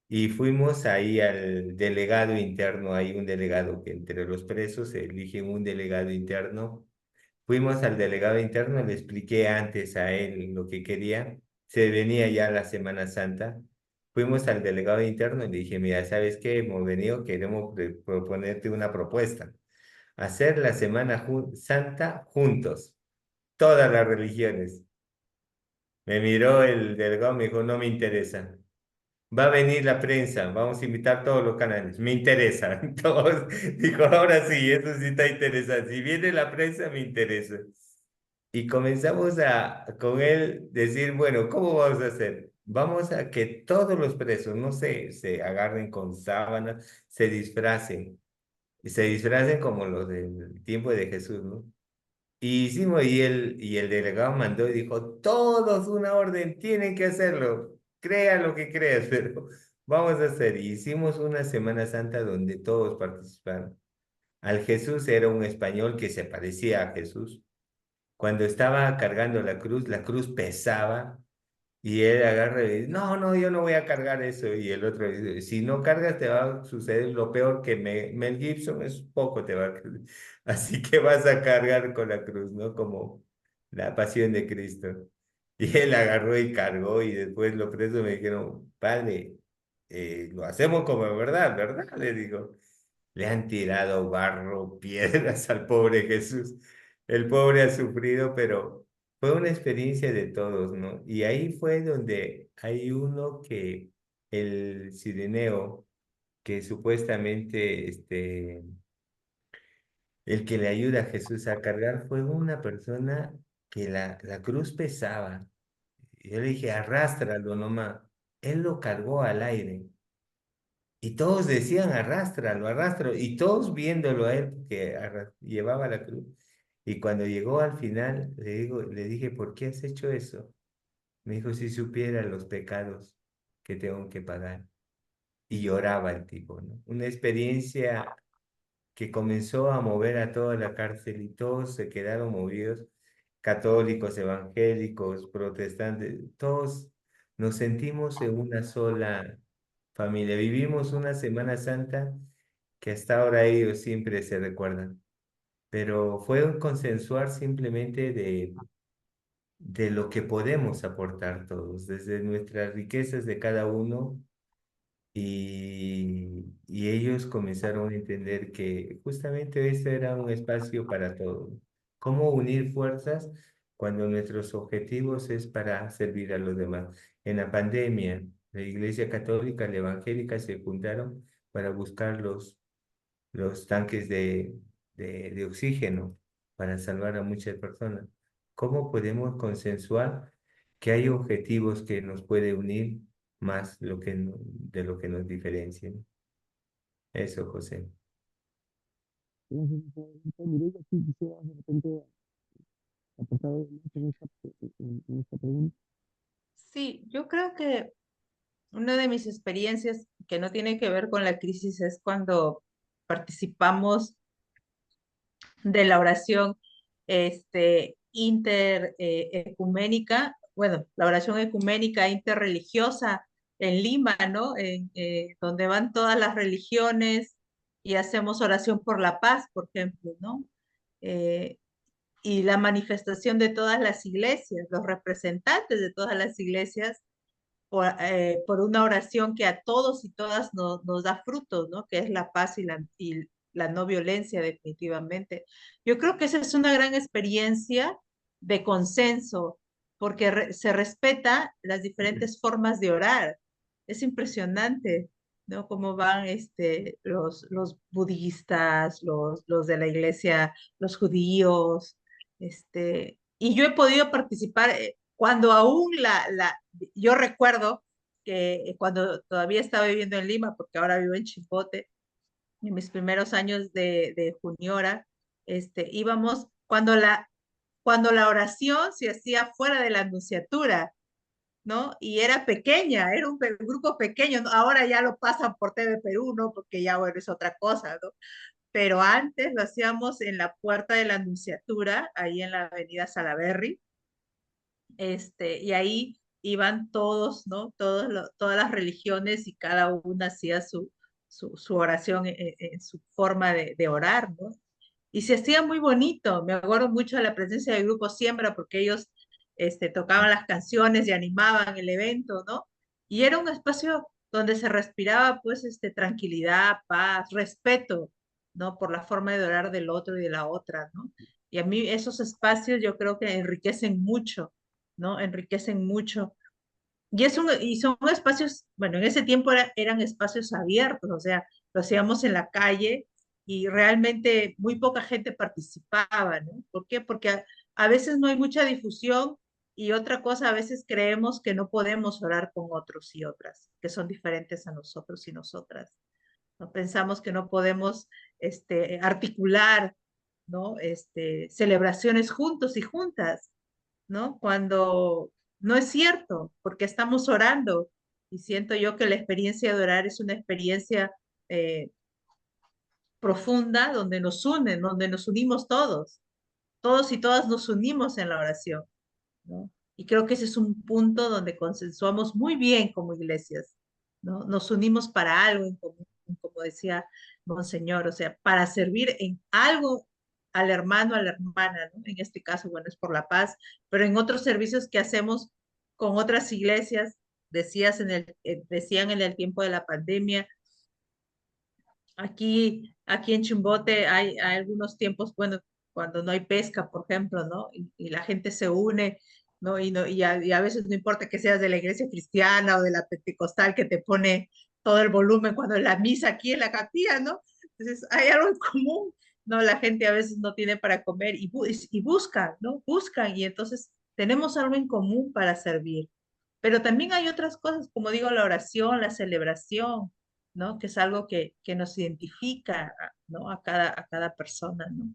Y fuimos ahí al delegado interno, hay un delegado que entre los presos se eligen un delegado interno. Fuimos al delegado interno, le expliqué antes a él lo que quería. Se venía ya la Semana Santa. Fuimos al delegado interno y le dije, mira, ¿sabes qué? Hemos venido, queremos proponerte una propuesta. Hacer la Semana Santa juntos, todas las religiones. Me miró el delegado, me dijo, no me interesa. Va a venir la prensa, vamos a invitar todos los canales. Me interesa. Todos, dijo, ahora sí, eso sí está interesante. Si viene la prensa, me interesa. Y comenzamos con él decir, bueno, ¿cómo vamos a hacer? Vamos a que todos los presos, no sé, se agarren con sábanas, se disfracen. Y se disfracen como los del tiempo de Jesús, ¿no? Y hicimos, y el delegado mandó y dijo, todos una orden, tienen que hacerlo, crea lo que creas, pero vamos a hacer. Y hicimos una Semana Santa donde todos participaron. Al Jesús era un español que se parecía a Jesús. Cuando estaba cargando la cruz pesaba y él agarra y dice, no, no, yo no voy a cargar eso. Y el otro dice, si no cargas te va a suceder lo peor que Mel Gibson, es poco te va a... Así que vas a cargar con la cruz, ¿no? Como la pasión de Cristo. Y él agarró y cargó y después los presos me dijeron, padre, lo hacemos como en verdad, ¿verdad? Le digo. Le han tirado barro, piedras al pobre Jesús. El pobre ha sufrido, pero fue una experiencia de todos, ¿no? Y ahí fue donde hay uno que, el Cireneo, que supuestamente el que le ayuda a Jesús a cargar, fue una persona que la cruz pesaba. Yo le dije, arrástralo nomás. Él lo cargó al aire. Y todos decían, arrástralo, arrástralo. Y todos viéndolo a él, que llevaba la cruz. Y cuando llegó al final, le dije, ¿por qué has hecho eso? Me dijo, si supiera los pecados que tengo que pagar. Y lloraba el tipo, ¿no? Una experiencia que comenzó a mover a toda la cárcel y todos se quedaron movidos, católicos, evangélicos, protestantes, todos nos sentimos en una sola familia. Vivimos una Semana Santa que hasta ahora ellos siempre se recuerdan, pero fue un consensuar simplemente de lo que podemos aportar todos, desde nuestras riquezas de cada uno y ellos comenzaron a entender que justamente este era un espacio para todos. ¿Cómo unir fuerzas cuando nuestros objetivos es para servir a los demás? En la pandemia, la Iglesia Católica, la Evangélica se juntaron para buscar los tanques de oxígeno para salvar a muchas personas. ¿Cómo podemos consensuar que hay objetivos que nos puede unir más de lo que nos diferencia? Eso, José. Gracias, Mireya, sí quisiera de repente aportar algo más en esta pregunta. Sí, yo creo que una de mis experiencias que no tiene que ver con la crisis es cuando participamos de la oración ecuménica, bueno, la oración ecuménica interreligiosa en Lima, ¿no? Donde van todas las religiones y hacemos oración por la paz, por ejemplo, ¿no? Eh, y la manifestación de todas las iglesias, los representantes de todas las iglesias por una oración que a todos y todas nos da frutos, ¿no? Que es la paz y la no violencia, definitivamente. Yo creo que esa es una gran experiencia de consenso, porque se respeta las diferentes formas de orar. Es impresionante, ¿no? Cómo van los budistas, los de la iglesia, los judíos, y yo he podido participar cuando aún yo recuerdo que cuando todavía estaba viviendo en Lima, porque ahora vivo en Chimbote, en mis primeros años de juniora, íbamos cuando la oración se hacía fuera de la nunciatura, ¿no? Y era pequeña, era un grupo pequeño, ¿no? Ahora ya lo pasan por TV Perú, ¿no? Porque ya, bueno, es otra cosa, ¿no? Pero antes lo hacíamos en la puerta de la nunciatura, ahí en la avenida Salaberry, y ahí iban todos, ¿no? Todas las religiones y cada una hacía su oración en su forma de orar, ¿no? Y se hacía muy bonito. Me acuerdo mucho de la presencia del grupo Siembra porque ellos tocaban las canciones y animaban el evento, ¿no? Y era un espacio donde se respiraba, pues, tranquilidad, paz, respeto, ¿no? Por la forma de orar del otro y de la otra, ¿no? Y a mí esos espacios yo creo que enriquecen mucho, ¿no? Enriquecen mucho. Y son espacios, bueno, en ese tiempo eran espacios abiertos, o sea, lo hacíamos en la calle y realmente muy poca gente participaba, ¿no? ¿Por qué? Porque a veces no hay mucha difusión y otra cosa, a veces creemos que no podemos orar con otros y otras, que son diferentes a nosotros y nosotras. ¿No? Pensamos que no podemos articular, ¿no? Celebraciones juntos y juntas, ¿no? Cuando no es cierto, porque estamos orando y siento yo que la experiencia de orar es una experiencia eh, profunda donde nos unen, donde nos unimos todos y todas nos unimos en la oración, ¿no? Y creo que ese es un punto donde consensuamos muy bien como iglesias, ¿no? Nos unimos para algo en común, como decía Monseñor, o sea, para servir en algo al hermano, a la hermana, ¿no? En este caso, bueno, es por la paz, pero en otros servicios que hacemos con otras iglesias, decían en el tiempo de la pandemia, aquí en Chimbote hay algunos tiempos, bueno, cuando no hay pesca, por ejemplo, ¿no? Y la gente se une, ¿no? Y a veces no importa que seas de la iglesia cristiana o de la pentecostal que te pone todo el volumen cuando es la misa aquí en la capilla, ¿no? Entonces hay algo en común, ¿no? La gente a veces no tiene para comer y buscan, ¿no? Buscan y entonces tenemos algo en común para servir. Pero también hay otras cosas, como digo, la oración, la celebración, ¿no? Que es algo que nos identifica, ¿no? A cada persona, ¿no?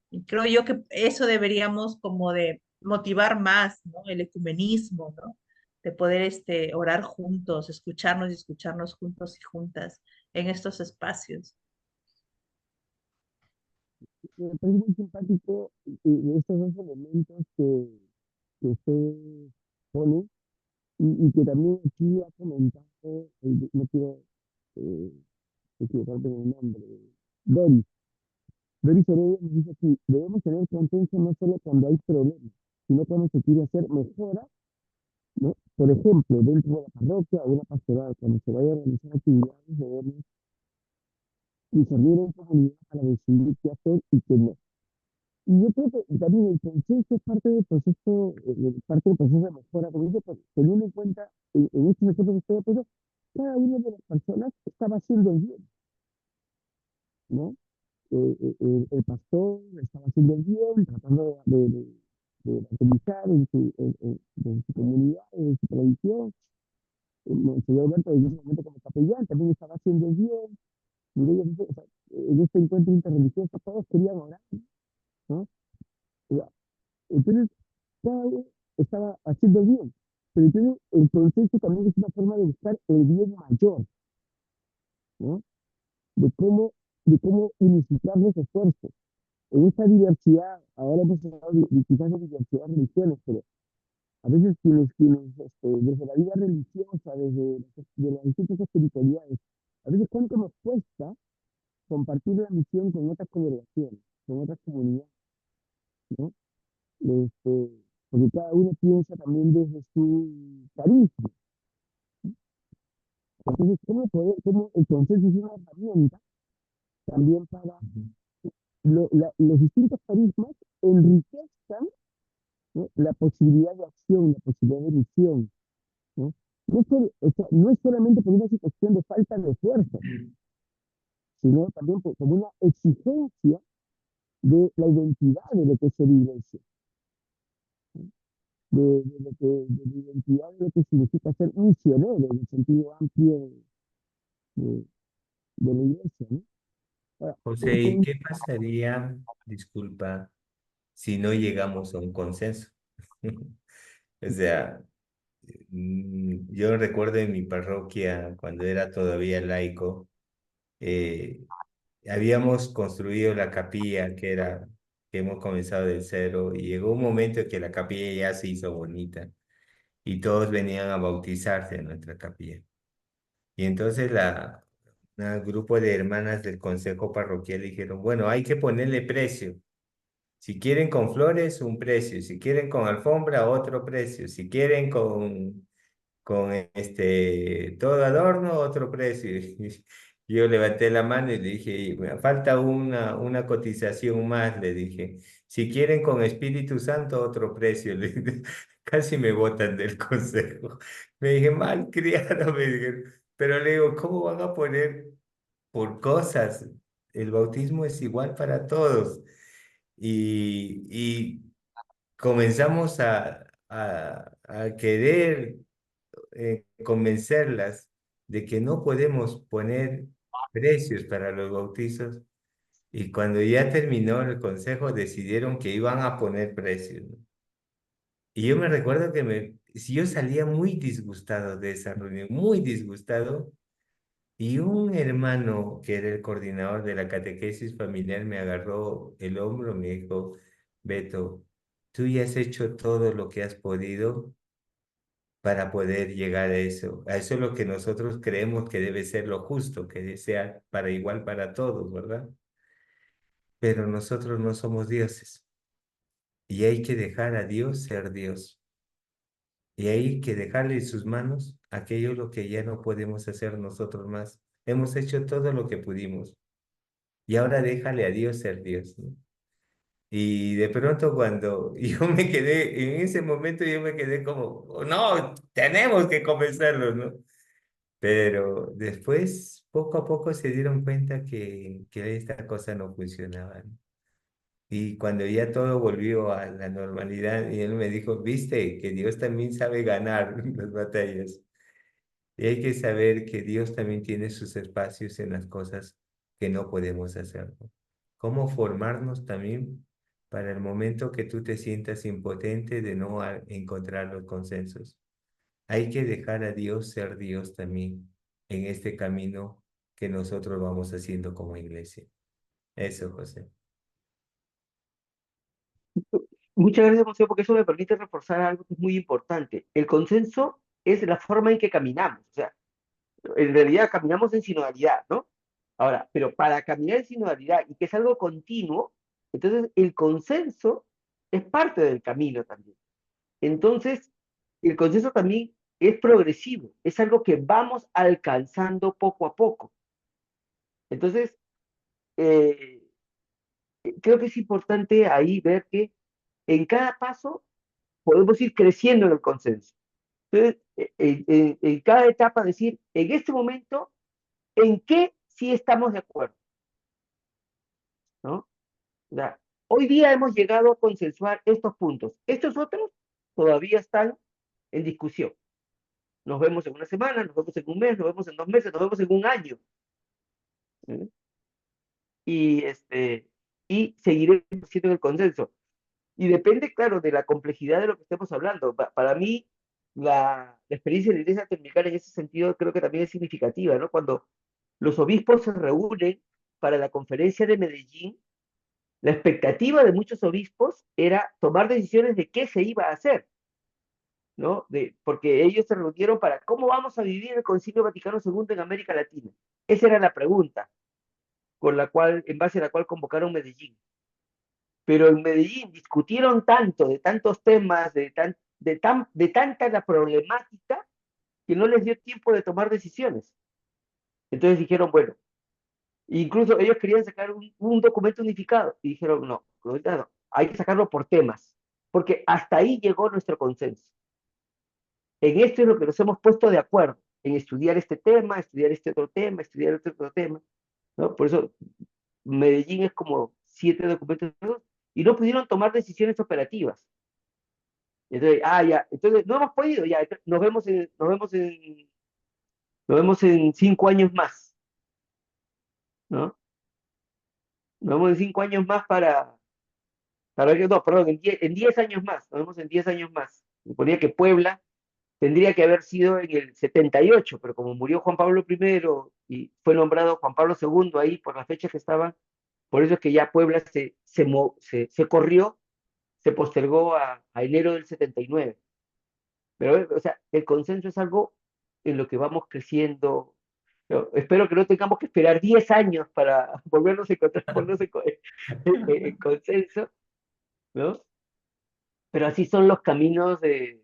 Y creo yo que eso deberíamos como de motivar más, ¿no? El ecumenismo, ¿no? De poder orar juntos, escucharnos y escucharnos juntos y juntas en estos espacios. Me parece muy simpático estos dos elementos que usted pone y que también aquí ha comentado, no quiero eh, equivocarme en el nombre, Doris. Doris Heredia nos dice aquí, debemos tener conciencia no solo cuando hay problemas, sino cuando se quiere hacer mejora, ¿no? Por ejemplo, dentro de la parroquia o una pastoral, cuando se vaya a realizar actividades, debemos discernir en comunidad para decidir qué hacer y qué no. Y yo creo que también el consenso es parte del proceso de mejora, como dice, teniendo en cuenta en estos ejemplos que estoy poniendo, cada una de las personas estaba haciendo el bien, ¿no? El pastor estaba haciendo el bien, tratando de evangelizar en su comunidad, en su tradición. El señor Alberto en ese momento como capellán también estaba haciendo el bien. Y ellos, o sea, en este encuentro interreligioso, todos querían orar, ¿no? Ya. Entonces, cada uno estaba haciendo bien. Pero entonces, el consenso también es una forma de buscar el bien mayor, ¿no? De cómo, de cómo unificar los esfuerzos. En esta diversidad, ahora hemos hablado quizás de diversidad de religiones, pero a veces desde la vida religiosa, de las distintas espiritualidades, a veces cuánto nos cuesta compartir la misión con otras congregaciones, con otras comunidades, ¿no? Este, porque cada uno piensa también desde su carisma. Entonces, cómo el consenso es una herramienta también para los distintos carismas enriquezcan, ¿no? La posibilidad de acción, la posibilidad de misión, ¿no? O sea, no es solamente por una situación de falta de fuerza, sino también como una exigencia de la identidad de lo que es ser iglesia, ¿no? De la identidad de lo que significa ser misionero en el sentido amplio de, de la iglesia, ¿no? Ahora, José, ¿y qué pasaría, disculpa, si no llegamos a un consenso? O sea, yo recuerdo en mi parroquia, cuando era todavía laico, eh, habíamos construido la capilla que hemos comenzado de cero, y llegó un momento en que la capilla ya se hizo bonita y todos venían a bautizarse en nuestra capilla. Y entonces un grupo de hermanas del consejo parroquial dijeron, bueno, hay que ponerle precio. Si quieren con flores, un precio. Si quieren con alfombra, otro precio. Si quieren con todo adorno, otro precio. Y yo levanté la mano y le dije, me falta una cotización más, le dije. Si quieren con Espíritu Santo, otro precio. Casi me botan del consejo. Me dije, mal criado, me dijeron. Pero le digo, ¿cómo van a poner por cosas? El bautismo es igual para todos. Y comenzamos a querer convencerlas de que no podemos poner precios para los bautizos, y cuando ya terminó el consejo decidieron que iban a poner precios, ¿no? Y yo me recuerdo que si yo salía muy disgustado de esa reunión, muy disgustado, y un hermano que era el coordinador de la catequesis familiar me agarró el hombro, me dijo, Beto, tú ya has hecho todo lo que has podido para poder llegar a eso. A eso es lo que nosotros creemos que debe ser lo justo, que sea para igual para todos, ¿verdad? Pero nosotros no somos dioses y hay que dejar a Dios ser Dios. Y hay que dejarle en sus manos aquello lo que ya no podemos hacer nosotros más. Hemos hecho todo lo que pudimos y ahora déjale a Dios ser Dios, ¿no? Y de pronto cuando yo me quedé, en ese momento yo me quedé como, "Oh, no, tenemos que convencerlos, ¿no?" Pero después, poco a poco se dieron cuenta que esta cosa no funcionaba, ¿no? Y cuando ya todo volvió a la normalidad, y él me dijo, viste, que Dios también sabe ganar las batallas. Y hay que saber que Dios también tiene sus espacios en las cosas que no podemos hacer, ¿no? Cómo formarnos también para el momento que tú te sientas impotente de no encontrar los consensos. Hay que dejar a Dios ser Dios también en este camino que nosotros vamos haciendo como iglesia. Eso, José. Muchas gracias, José, porque eso me permite reforzar algo que es muy importante. El consenso es la forma en que caminamos. O sea, en realidad caminamos en sinodalidad, ¿no? Ahora, pero para caminar en sinodalidad y que es algo continuo, entonces el consenso es parte del camino también. Entonces, el consenso también es progresivo, es algo que vamos alcanzando poco a poco. Entonces, eh, creo que es importante ahí ver que en cada paso podemos ir creciendo en el consenso. Entonces, en cada etapa decir, en este momento, ¿en qué sí estamos de acuerdo? ¿No? O sea, hoy día hemos llegado a consensuar estos puntos. Estos otros todavía están en discusión. Nos vemos en una semana, nos vemos en un mes, nos vemos en 2 meses, nos vemos en un año. ¿Sí? y seguiré siendo en el consenso. Y depende, claro, de la complejidad de lo que estemos hablando. Para mí, la experiencia de la Iglesia Latinoamericana en ese sentido creo que también es significativa, ¿no? Cuando los obispos se reúnen para la conferencia de Medellín, la expectativa de muchos obispos era tomar decisiones de qué se iba a hacer, ¿no? Porque ellos se reunieron para cómo vamos a vivir el Concilio Vaticano II en América Latina. Esa era la pregunta en base a la cual convocaron Medellín. Pero en Medellín discutieron tanto de tantos temas, de tanta la problemática, que no les dio tiempo de tomar decisiones. Entonces dijeron, bueno, incluso ellos querían sacar un documento unificado y dijeron, no, no, hay que sacarlo por temas, porque hasta ahí llegó nuestro consenso. En esto es lo que nos hemos puesto de acuerdo, en estudiar este tema, estudiar este otro tema, estudiar este otro tema, ¿no? Por eso Medellín es como 7 documentos y no pudieron tomar decisiones operativas. Entonces, ya, entonces no hemos podido, ya, nos vemos en 5 años más, ¿no? Nos vemos en 5 años más no, perdón, en 10 años más, nos vemos en 10 años más. Me ponía que Puebla tendría que haber sido en el 78, pero como murió Juan Pablo I y fue nombrado Juan Pablo II ahí por las fechas que estaban, por eso es que ya Puebla se corrió, se postergó a enero del 79. Pero, o sea, el consenso es algo en lo que vamos creciendo. Yo espero que no tengamos que esperar 10 años para volvernos a encontrar, en consenso, ¿no? Pero así son los caminos de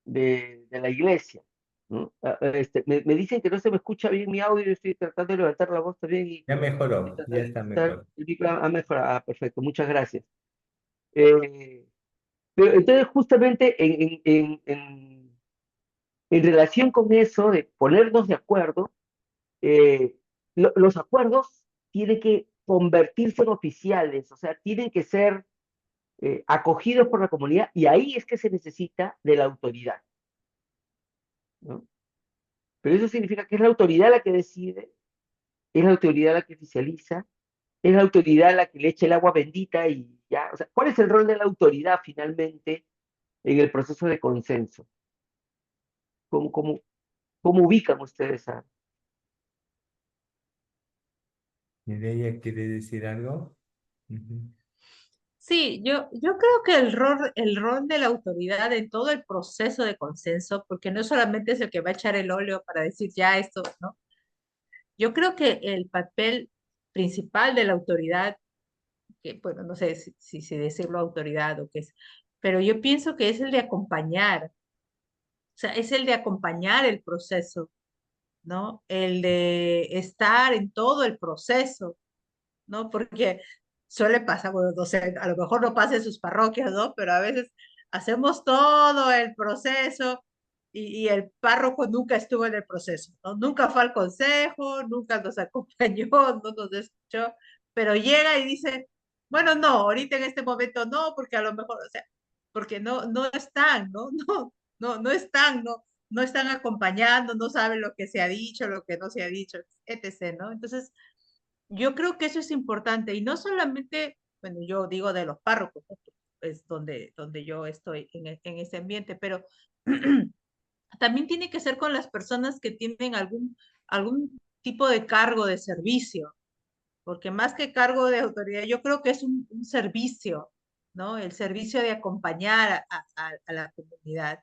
la iglesia, ¿no? Me dicen que no se me escucha bien mi audio, estoy tratando de levantar la voz también Ya y mejoró, tratar ya de está ajustar mejor. el micro a mejorar. Perfecto, muchas gracias. Eh, pero entonces, justamente en relación con eso de ponernos de acuerdo, eh, los acuerdos tienen que convertirse en oficiales, o sea, tienen que ser acogidos por la comunidad y ahí es que se necesita de la autoridad, ¿no? Pero eso significa que es la autoridad la que decide, es la autoridad la que oficializa, es la autoridad la que le echa el agua bendita y ya, o sea, ¿cuál es el rol de la autoridad finalmente en el proceso de consenso? ¿Cómo, cómo, cómo ubican ustedes a... ¿Mireya quiere decir algo? Ujú. Sí, yo creo que el rol de la autoridad en todo el proceso de consenso, porque no solamente es el que va a echar el óleo para decir ya esto, ¿no? Yo creo que el papel principal de la autoridad, que bueno, no sé si decirlo autoridad o qué es, pero yo pienso que es el de acompañar, o sea, es el de acompañar el proceso, ¿no? El de estar en todo el proceso, ¿no? Porque suele pasar, bueno, no sé, a lo mejor no pasa en sus parroquias, ¿no? Pero a veces hacemos todo el proceso y el párroco nunca estuvo en el proceso, ¿no? Nunca fue al consejo, nunca nos acompañó, no nos escuchó, pero llega y dice, bueno, no, ahorita en este momento no, porque a lo mejor, o sea, porque no están, ¿no? No están, no están acompañando, no saben lo que se ha dicho, lo que no se ha dicho, etc., ¿no? Entonces, yo creo que eso es importante y no solamente, bueno, yo digo de los párrocos, ¿no? Es donde yo estoy en ese ambiente, pero también tiene que ser con las personas que tienen algún tipo de cargo de servicio, porque más que cargo de autoridad, yo creo que es un servicio, ¿no? El servicio de acompañar a la comunidad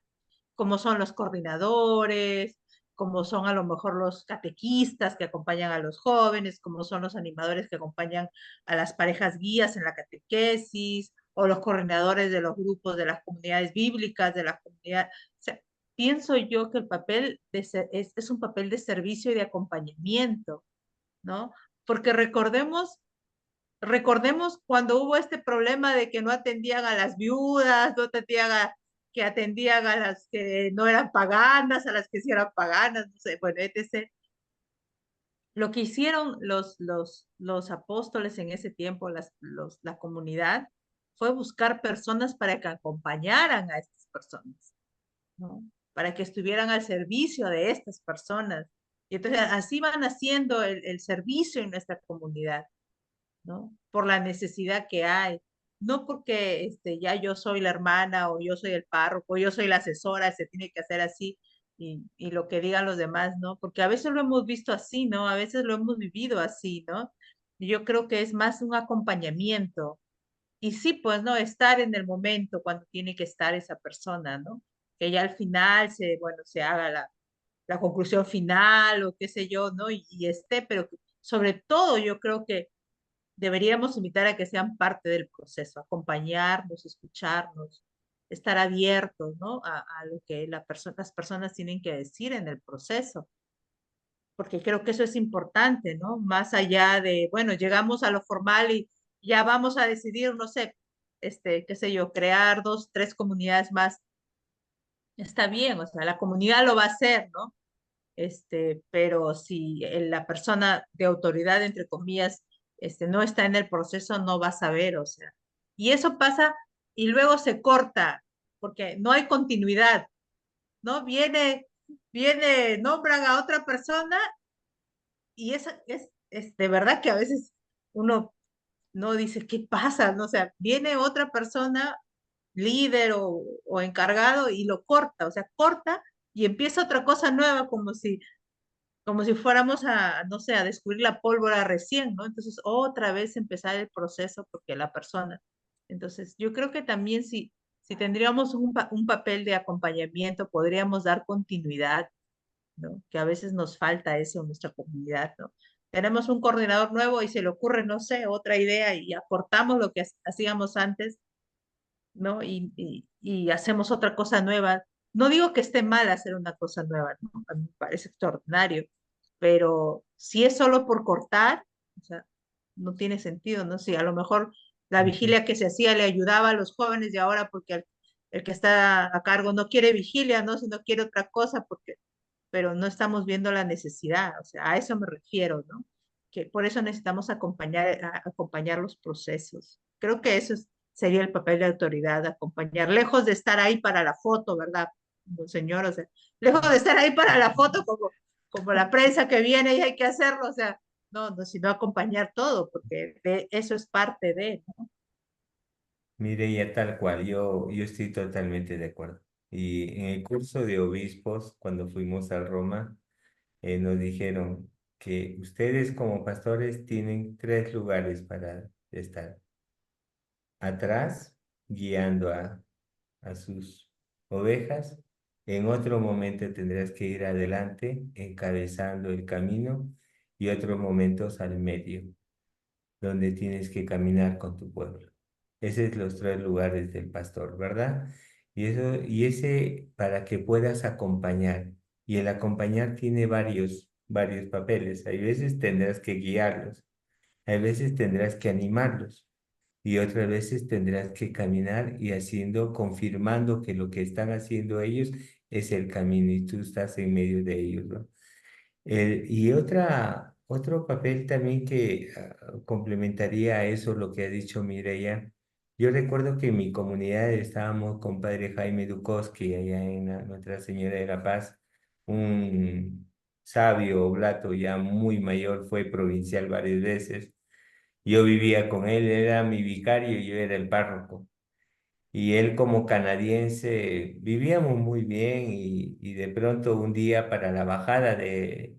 como son los coordinadores, como son a lo mejor los catequistas que acompañan a los jóvenes, como son los animadores que acompañan a las parejas guías en la catequesis, o los coordinadores de los grupos de las comunidades bíblicas, de la comunidad. O sea, pienso yo que el papel es un papel de servicio y de acompañamiento, ¿no? Porque recordemos cuando hubo este problema de que no atendían a las viudas, no atendían que atendían a las que no eran paganas, a las que sí eran paganas, no sé, bueno, etc. Lo que hicieron los apóstoles en ese tiempo, la comunidad, fue buscar personas para que acompañaran a estas personas, ¿no? Para que estuvieran al servicio de estas personas. Y entonces así van haciendo el servicio en nuestra comunidad, ¿no? Por la necesidad que hay. No porque ya yo soy la hermana o yo soy el párroco o yo soy la asesora, se tiene que hacer así y lo que digan los demás, ¿no? Porque a veces lo hemos visto así, ¿no? A veces lo hemos vivido así, ¿no? Y yo creo que es más un acompañamiento. Y sí, pues, ¿no? Estar en el momento cuando tiene que estar esa persona, ¿no? Que ya al final bueno, se haga la conclusión final o qué sé yo, ¿no? Y esté, pero sobre todo yo creo que deberíamos invitar a que sean parte del proceso, acompañarnos, escucharnos, estar abiertos, ¿no? A lo que las personas tienen que decir en el proceso, porque creo que eso es importante, ¿no? Más allá de, bueno, llegamos a lo formal y ya vamos a decidir, no sé, qué sé yo, crear dos, tres comunidades más. Está bien, o sea, la comunidad lo va a hacer, ¿no? Pero si la persona de autoridad, entre comillas, no está en el proceso, no va a saber, o sea. Y eso pasa y luego se corta, porque no hay continuidad, ¿no? Nombran a otra persona y es de verdad que a veces uno no dice, ¿qué pasa? ¿No? O sea, viene otra persona, líder o encargado, y lo corta, o sea, corta y empieza otra cosa nueva, como si fuéramos a, no sé, a descubrir la pólvora recién, ¿no? Entonces, otra vez empezar el proceso porque la persona. Entonces, yo creo que también si tendríamos un papel de acompañamiento, podríamos dar continuidad, ¿no? Que a veces nos falta eso en nuestra comunidad, ¿no? Tenemos un coordinador nuevo y se le ocurre, no sé, otra idea y aportamos lo que hacíamos antes, ¿no? Y hacemos otra cosa nueva. No digo que esté mal hacer una cosa nueva, ¿no? A mí me parece extraordinario, pero si es solo por cortar, o sea, no tiene sentido, ¿no? Si a lo mejor la Ujú. vigilia que se hacía le ayudaba a los jóvenes y ahora porque el que está a cargo no quiere vigilia, ¿no? Sino quiere otra cosa, pero no estamos viendo la necesidad, o sea, a eso me refiero, ¿no? Que por eso necesitamos acompañar los procesos. Creo que sería el papel de autoridad, acompañar, lejos de estar ahí para la foto, ¿verdad? Señor, o sea, lejos de estar ahí para la foto como la prensa que viene y hay que hacerlo, o sea, no, sino acompañar todo, porque eso es parte de, ¿no? Mire, ya tal cual, yo estoy totalmente de acuerdo. Y en el curso de obispos, cuando fuimos a Roma, nos dijeron que ustedes como pastores tienen tres lugares para estar. Atrás, guiando a sus ovejas. En otro momento tendrás que ir adelante, encabezando el camino, y otros momentos al medio, donde tienes que caminar con tu pueblo. Esos es los tres lugares del pastor, ¿verdad? Y ese para que puedas acompañar. Y el acompañar tiene varios papeles. Hay veces tendrás que guiarlos, hay veces tendrás que animarlos y otras veces tendrás que caminar y confirmando que lo que están haciendo ellos es el camino y tú estás en medio de ellos, ¿no? Y otro papel también que complementaría a eso, lo que ha dicho Mireya. Yo recuerdo que en mi comunidad estábamos con Padre Jaime Dukowski, allá en Nuestra Señora de la Paz, un sabio oblato ya muy mayor, fue provincial varias veces. Yo vivía con él, era mi vicario y yo era el párroco. Y él como canadiense vivíamos muy bien y de pronto un día para la bajada de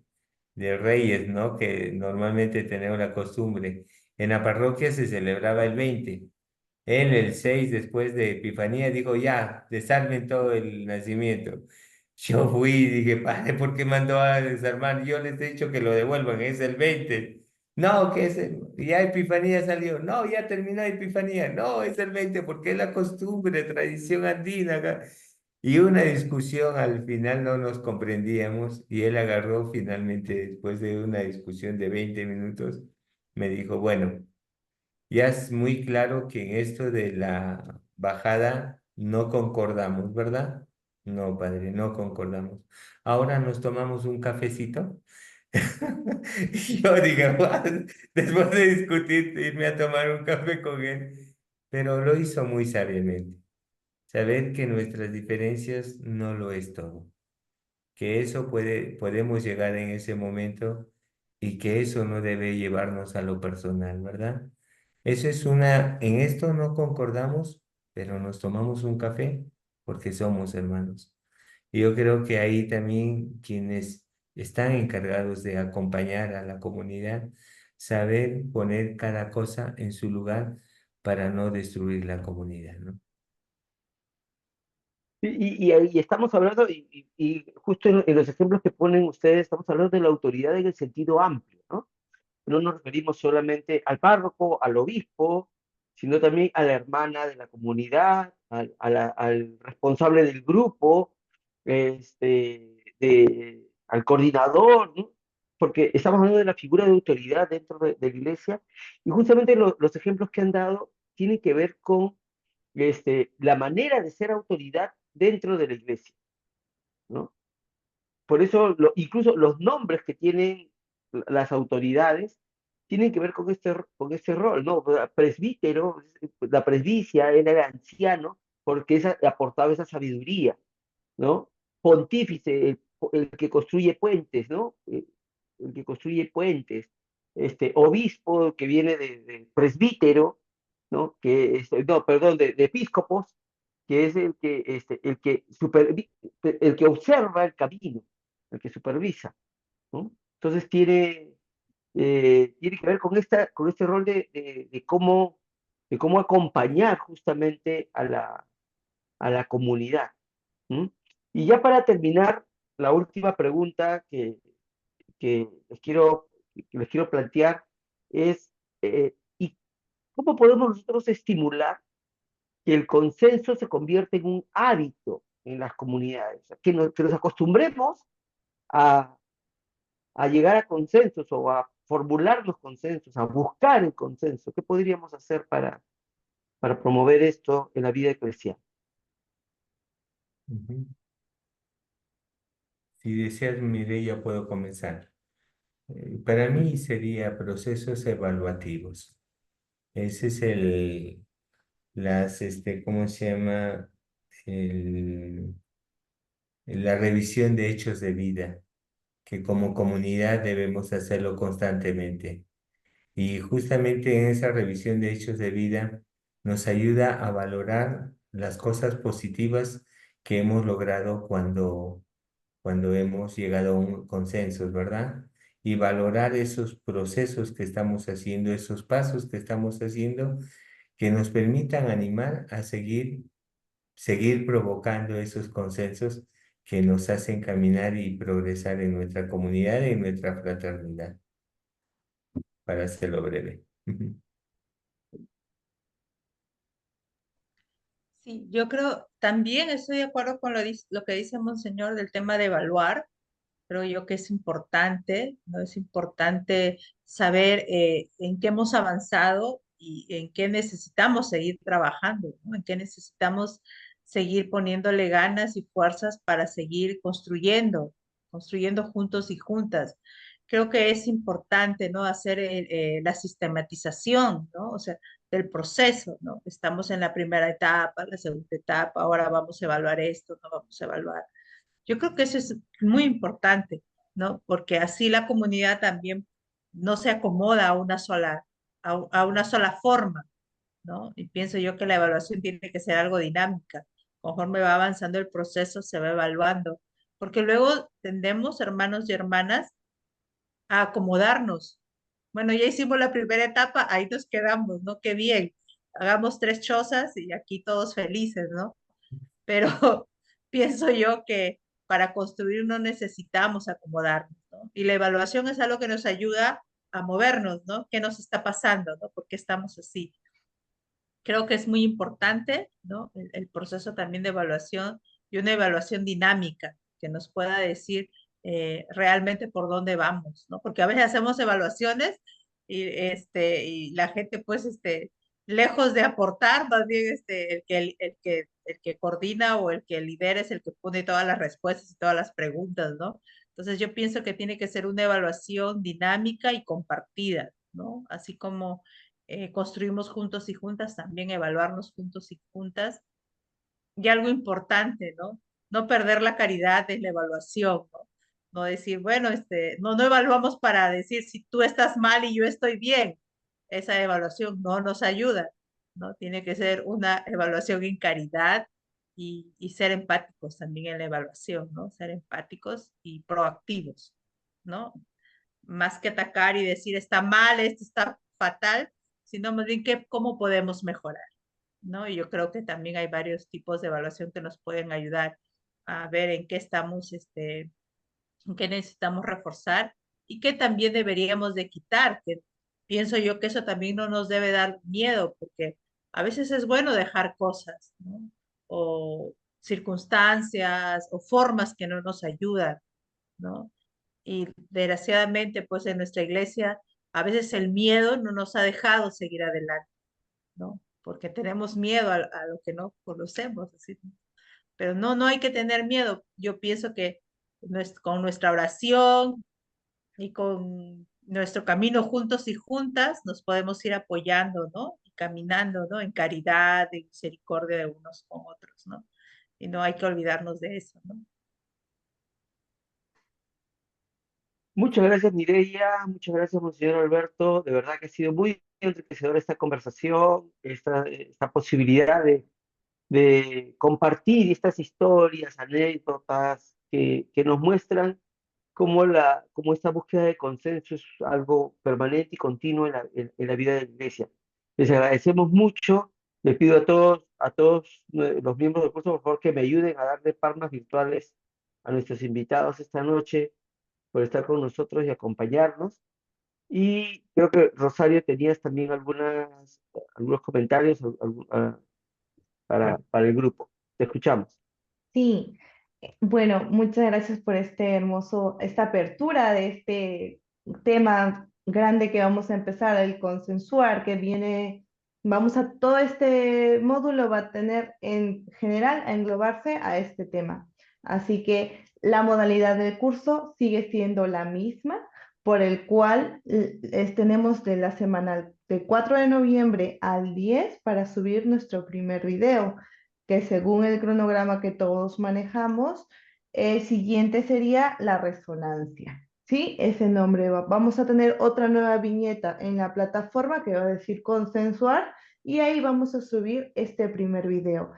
Reyes, ¿no? Que normalmente tenemos la costumbre. En la parroquia se celebraba el 20. Él el 6 después de Epifanía dijo, ya, desarmen todo el nacimiento. Yo fui y dije, padre, ¿por qué mandó a desarmar? Yo les he dicho que lo devuelvan, es el 20. No, que ya Epifanía salió. No, ya terminó Epifanía. No, es el 20 porque es la costumbre, tradición andina acá. Y una discusión, al final no nos comprendíamos y él agarró finalmente, después de una discusión de 20 minutos, me dijo, bueno. Ya es muy claro que en esto de la bajada no concordamos, ¿verdad? No, padre, no concordamos. Ahora nos tomamos un cafecito. Y yo digo, "What?". Después de discutir, irme a tomar un café con él, pero lo hizo muy sabiamente. Saber que nuestras diferencias no lo es todo, que eso podemos llegar en ese momento y que eso no debe llevarnos a lo personal, ¿verdad? Eso es en esto no concordamos, pero nos tomamos un café porque somos hermanos. Y yo creo que ahí también quienes están encargados de acompañar a la comunidad, saber poner cada cosa en su lugar para no destruir la comunidad, ¿no? Y estamos hablando, y justo en los ejemplos que ponen ustedes, estamos hablando de la autoridad en el sentido amplio, ¿no? No nos referimos solamente al párroco, al obispo, sino también a la hermana de la comunidad, al responsable del grupo, al coordinador, ¿no? Porque estamos hablando de la figura de autoridad dentro de la iglesia, y justamente los ejemplos que han dado tienen que ver con la manera de ser autoridad dentro de la iglesia, ¿no? Por eso, incluso los nombres que tienen las autoridades tienen que ver con este rol, ¿no? Presbítero, la presbicia era el anciano porque aportaba esa sabiduría, ¿no? Pontífice, el que construye puentes, ¿no? El que construye puentes. Obispo, que viene de presbítero, ¿no? No, perdón, de episcopos, que es el que observa el camino, el que supervisa, ¿no? Entonces tiene que ver con este rol de cómo acompañar justamente a la comunidad. ¿M? Y ya para terminar, la última pregunta que les quiero plantear es, ¿y cómo podemos nosotros estimular que el consenso se convierta en un hábito en las comunidades? O sea, que nos acostumbremos a, a llegar a consensos o a formular los consensos, a buscar el consenso. ¿Qué podríamos hacer para promover esto en la vida eclesial? Ujú. Si deseas, Mireya, puedo comenzar. Para mí sería procesos evaluativos. Ese es ¿cómo se llama? El, la revisión de hechos de vida, que como comunidad debemos hacerlo constantemente. Y justamente en esa revisión de hechos de vida nos ayuda a valorar las cosas positivas que hemos logrado cuando hemos llegado a un consenso, ¿verdad? Y valorar esos procesos que estamos haciendo, esos pasos que estamos haciendo, que nos permitan animar a seguir provocando esos consensos que nos hacen caminar y progresar en nuestra comunidad y en nuestra fraternidad, para hacerlo breve. Sí, yo creo, también estoy de acuerdo con lo que dice Monseñor del tema de evaluar. Creo yo que es importante, ¿no? Es importante saber en qué hemos avanzado y en qué necesitamos seguir trabajando, ¿no? En qué necesitamos seguir poniéndole ganas y fuerzas para seguir construyendo juntos y juntas. Creo que es importante, ¿no? Hacer la sistematización, ¿no? O sea, del proceso, ¿no? Estamos en la primera etapa, la segunda etapa, ahora vamos a evaluar esto, no vamos a evaluar. Yo creo que eso es muy importante, ¿no? Porque así la comunidad también no se acomoda a una sola forma, ¿no? Y pienso yo que la evaluación tiene que ser algo dinámica. Conforme va avanzando el proceso, se va evaluando. Porque luego tendemos, hermanos y hermanas, a acomodarnos. Bueno, ya hicimos la primera etapa, ahí nos quedamos, ¿no? Qué bien. Hagamos 3 chozas y aquí todos felices, ¿no? Pero pienso yo que para construir no necesitamos acomodarnos, ¿no? Y la evaluación es algo que nos ayuda a movernos, ¿no? ¿Qué nos está pasando, ¿no? ¿Por qué estamos así? Creo que es muy importante, ¿no? El proceso también de evaluación y una evaluación dinámica que nos pueda decir realmente por dónde vamos, ¿no? Porque a veces hacemos evaluaciones y la gente, pues, lejos de aportar, más bien el que coordina o el que lidera es el que pone todas las respuestas y todas las preguntas, ¿no? Entonces yo pienso que tiene que ser una evaluación dinámica y compartida, ¿no? Así como construimos juntos y juntas, también evaluarnos juntos y juntas. Y algo importante, ¿no? no perder la caridad en la evaluación, ¿no? No decir, bueno, no evaluamos para decir si tú estás mal y yo estoy bien. Esa evaluación no nos ayuda, ¿no? Tiene que ser una evaluación en caridad y ser empáticos también en la evaluación, ¿no? Ser empáticos y proactivos, ¿no? Más que atacar y decir está mal, esto está fatal, sino más bien cómo podemos mejorar, ¿no? Y yo creo que también hay varios tipos de evaluación que nos pueden ayudar a ver en qué estamos, en qué necesitamos reforzar y qué también deberíamos de quitar, que pienso yo que eso también no nos debe dar miedo, porque a veces es bueno dejar cosas, ¿no? O circunstancias o formas que no nos ayudan, ¿no? Y desgraciadamente, pues en nuestra iglesia, a veces el miedo no nos ha dejado seguir adelante, ¿no? Porque tenemos miedo a lo que no conocemos, así. Pero no hay que tener miedo. Yo pienso que con nuestra oración y con nuestro camino juntos y juntas nos podemos ir apoyando, ¿no? Y caminando, ¿no? En caridad, en misericordia de unos con otros, ¿no? Y no hay que olvidarnos de eso, ¿no? Muchas gracias, Mireia, muchas gracias, Monseñor Alberto. De verdad que ha sido muy enriquecedora esta conversación, esta posibilidad de compartir estas historias, anécdotas que nos muestran cómo esta búsqueda de consenso es algo permanente y continuo en la vida de la iglesia. Les agradecemos mucho. Le pido a todos los miembros del curso, por favor, que me ayuden a darle palmas virtuales a nuestros invitados esta noche por estar con nosotros y acompañarnos. Y creo que Rosario tenías también algunos comentarios para el grupo. Te escuchamos. Sí, bueno, muchas gracias por esta apertura de este tema grande que vamos a empezar, el consensuar, que viene, todo este módulo va a tener en general a englobarse a este tema. Así que la modalidad del curso sigue siendo la misma, por el cual tenemos de la semana del 4 de noviembre al 10 para subir nuestro primer video que según el cronograma que todos manejamos, el siguiente sería la resonancia. ¿Sí? Ese nombre vamos a tener otra nueva viñeta en la plataforma que va a decir consensuar y ahí vamos a subir este primer video.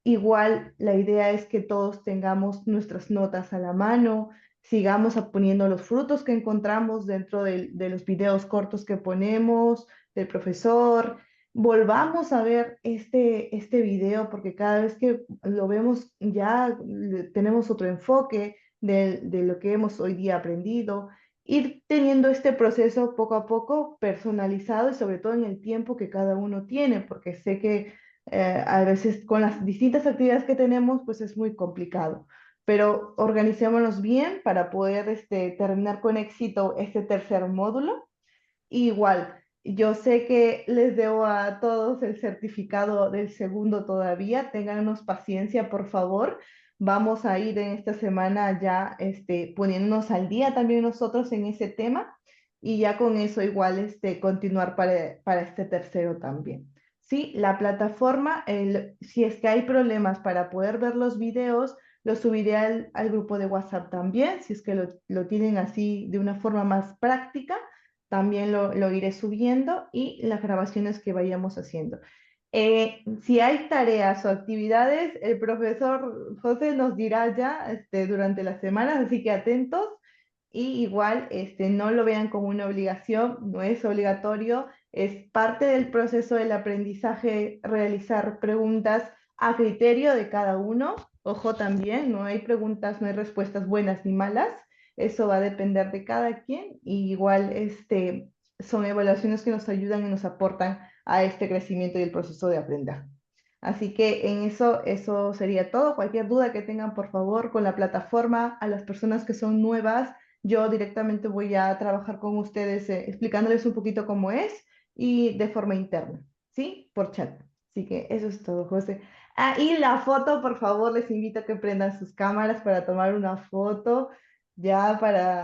Igual la idea es que todos tengamos nuestras notas a la mano, sigamos poniendo los frutos que encontramos dentro de los videos cortos que ponemos, del profesor. Volvamos a ver este video porque cada vez que lo vemos ya tenemos otro enfoque de lo que hemos hoy día aprendido. Ir teniendo este proceso poco a poco personalizado y sobre todo en el tiempo que cada uno tiene, porque sé que a veces con las distintas actividades que tenemos, pues es muy complicado. Pero organicémonos bien para poder terminar con éxito este tercer módulo. Igual, yo sé que les debo a todos el certificado del segundo todavía. Téngannos paciencia, por favor. Vamos a ir en esta semana ya poniéndonos al día también nosotros en ese tema y ya con eso igual continuar para este tercero también. Sí, la plataforma, si es que hay problemas para poder ver los videos, los subiré al grupo de WhatsApp también, si es que lo tienen así de una forma más práctica también lo iré subiendo y las grabaciones que vayamos haciendo. Si hay tareas o actividades, el profesor José nos dirá ya durante las semanas, así que atentos y igual no lo vean como una obligación, no es obligatorio, es parte del proceso del aprendizaje realizar preguntas a criterio de cada uno. Ojo también, no hay preguntas, no hay respuestas buenas ni malas, eso va a depender de cada quien y igual son evaluaciones que nos ayudan y nos aportan a este crecimiento y el proceso de aprender. Así que en eso sería todo. Cualquier duda que tengan, por favor, con la plataforma, a las personas que son nuevas, yo directamente voy a trabajar con ustedes explicándoles un poquito cómo es y de forma interna, ¿sí? Por chat. Así que eso es todo, José. Ah, y la foto, por favor, les invito a que prendan sus cámaras para tomar una foto ya para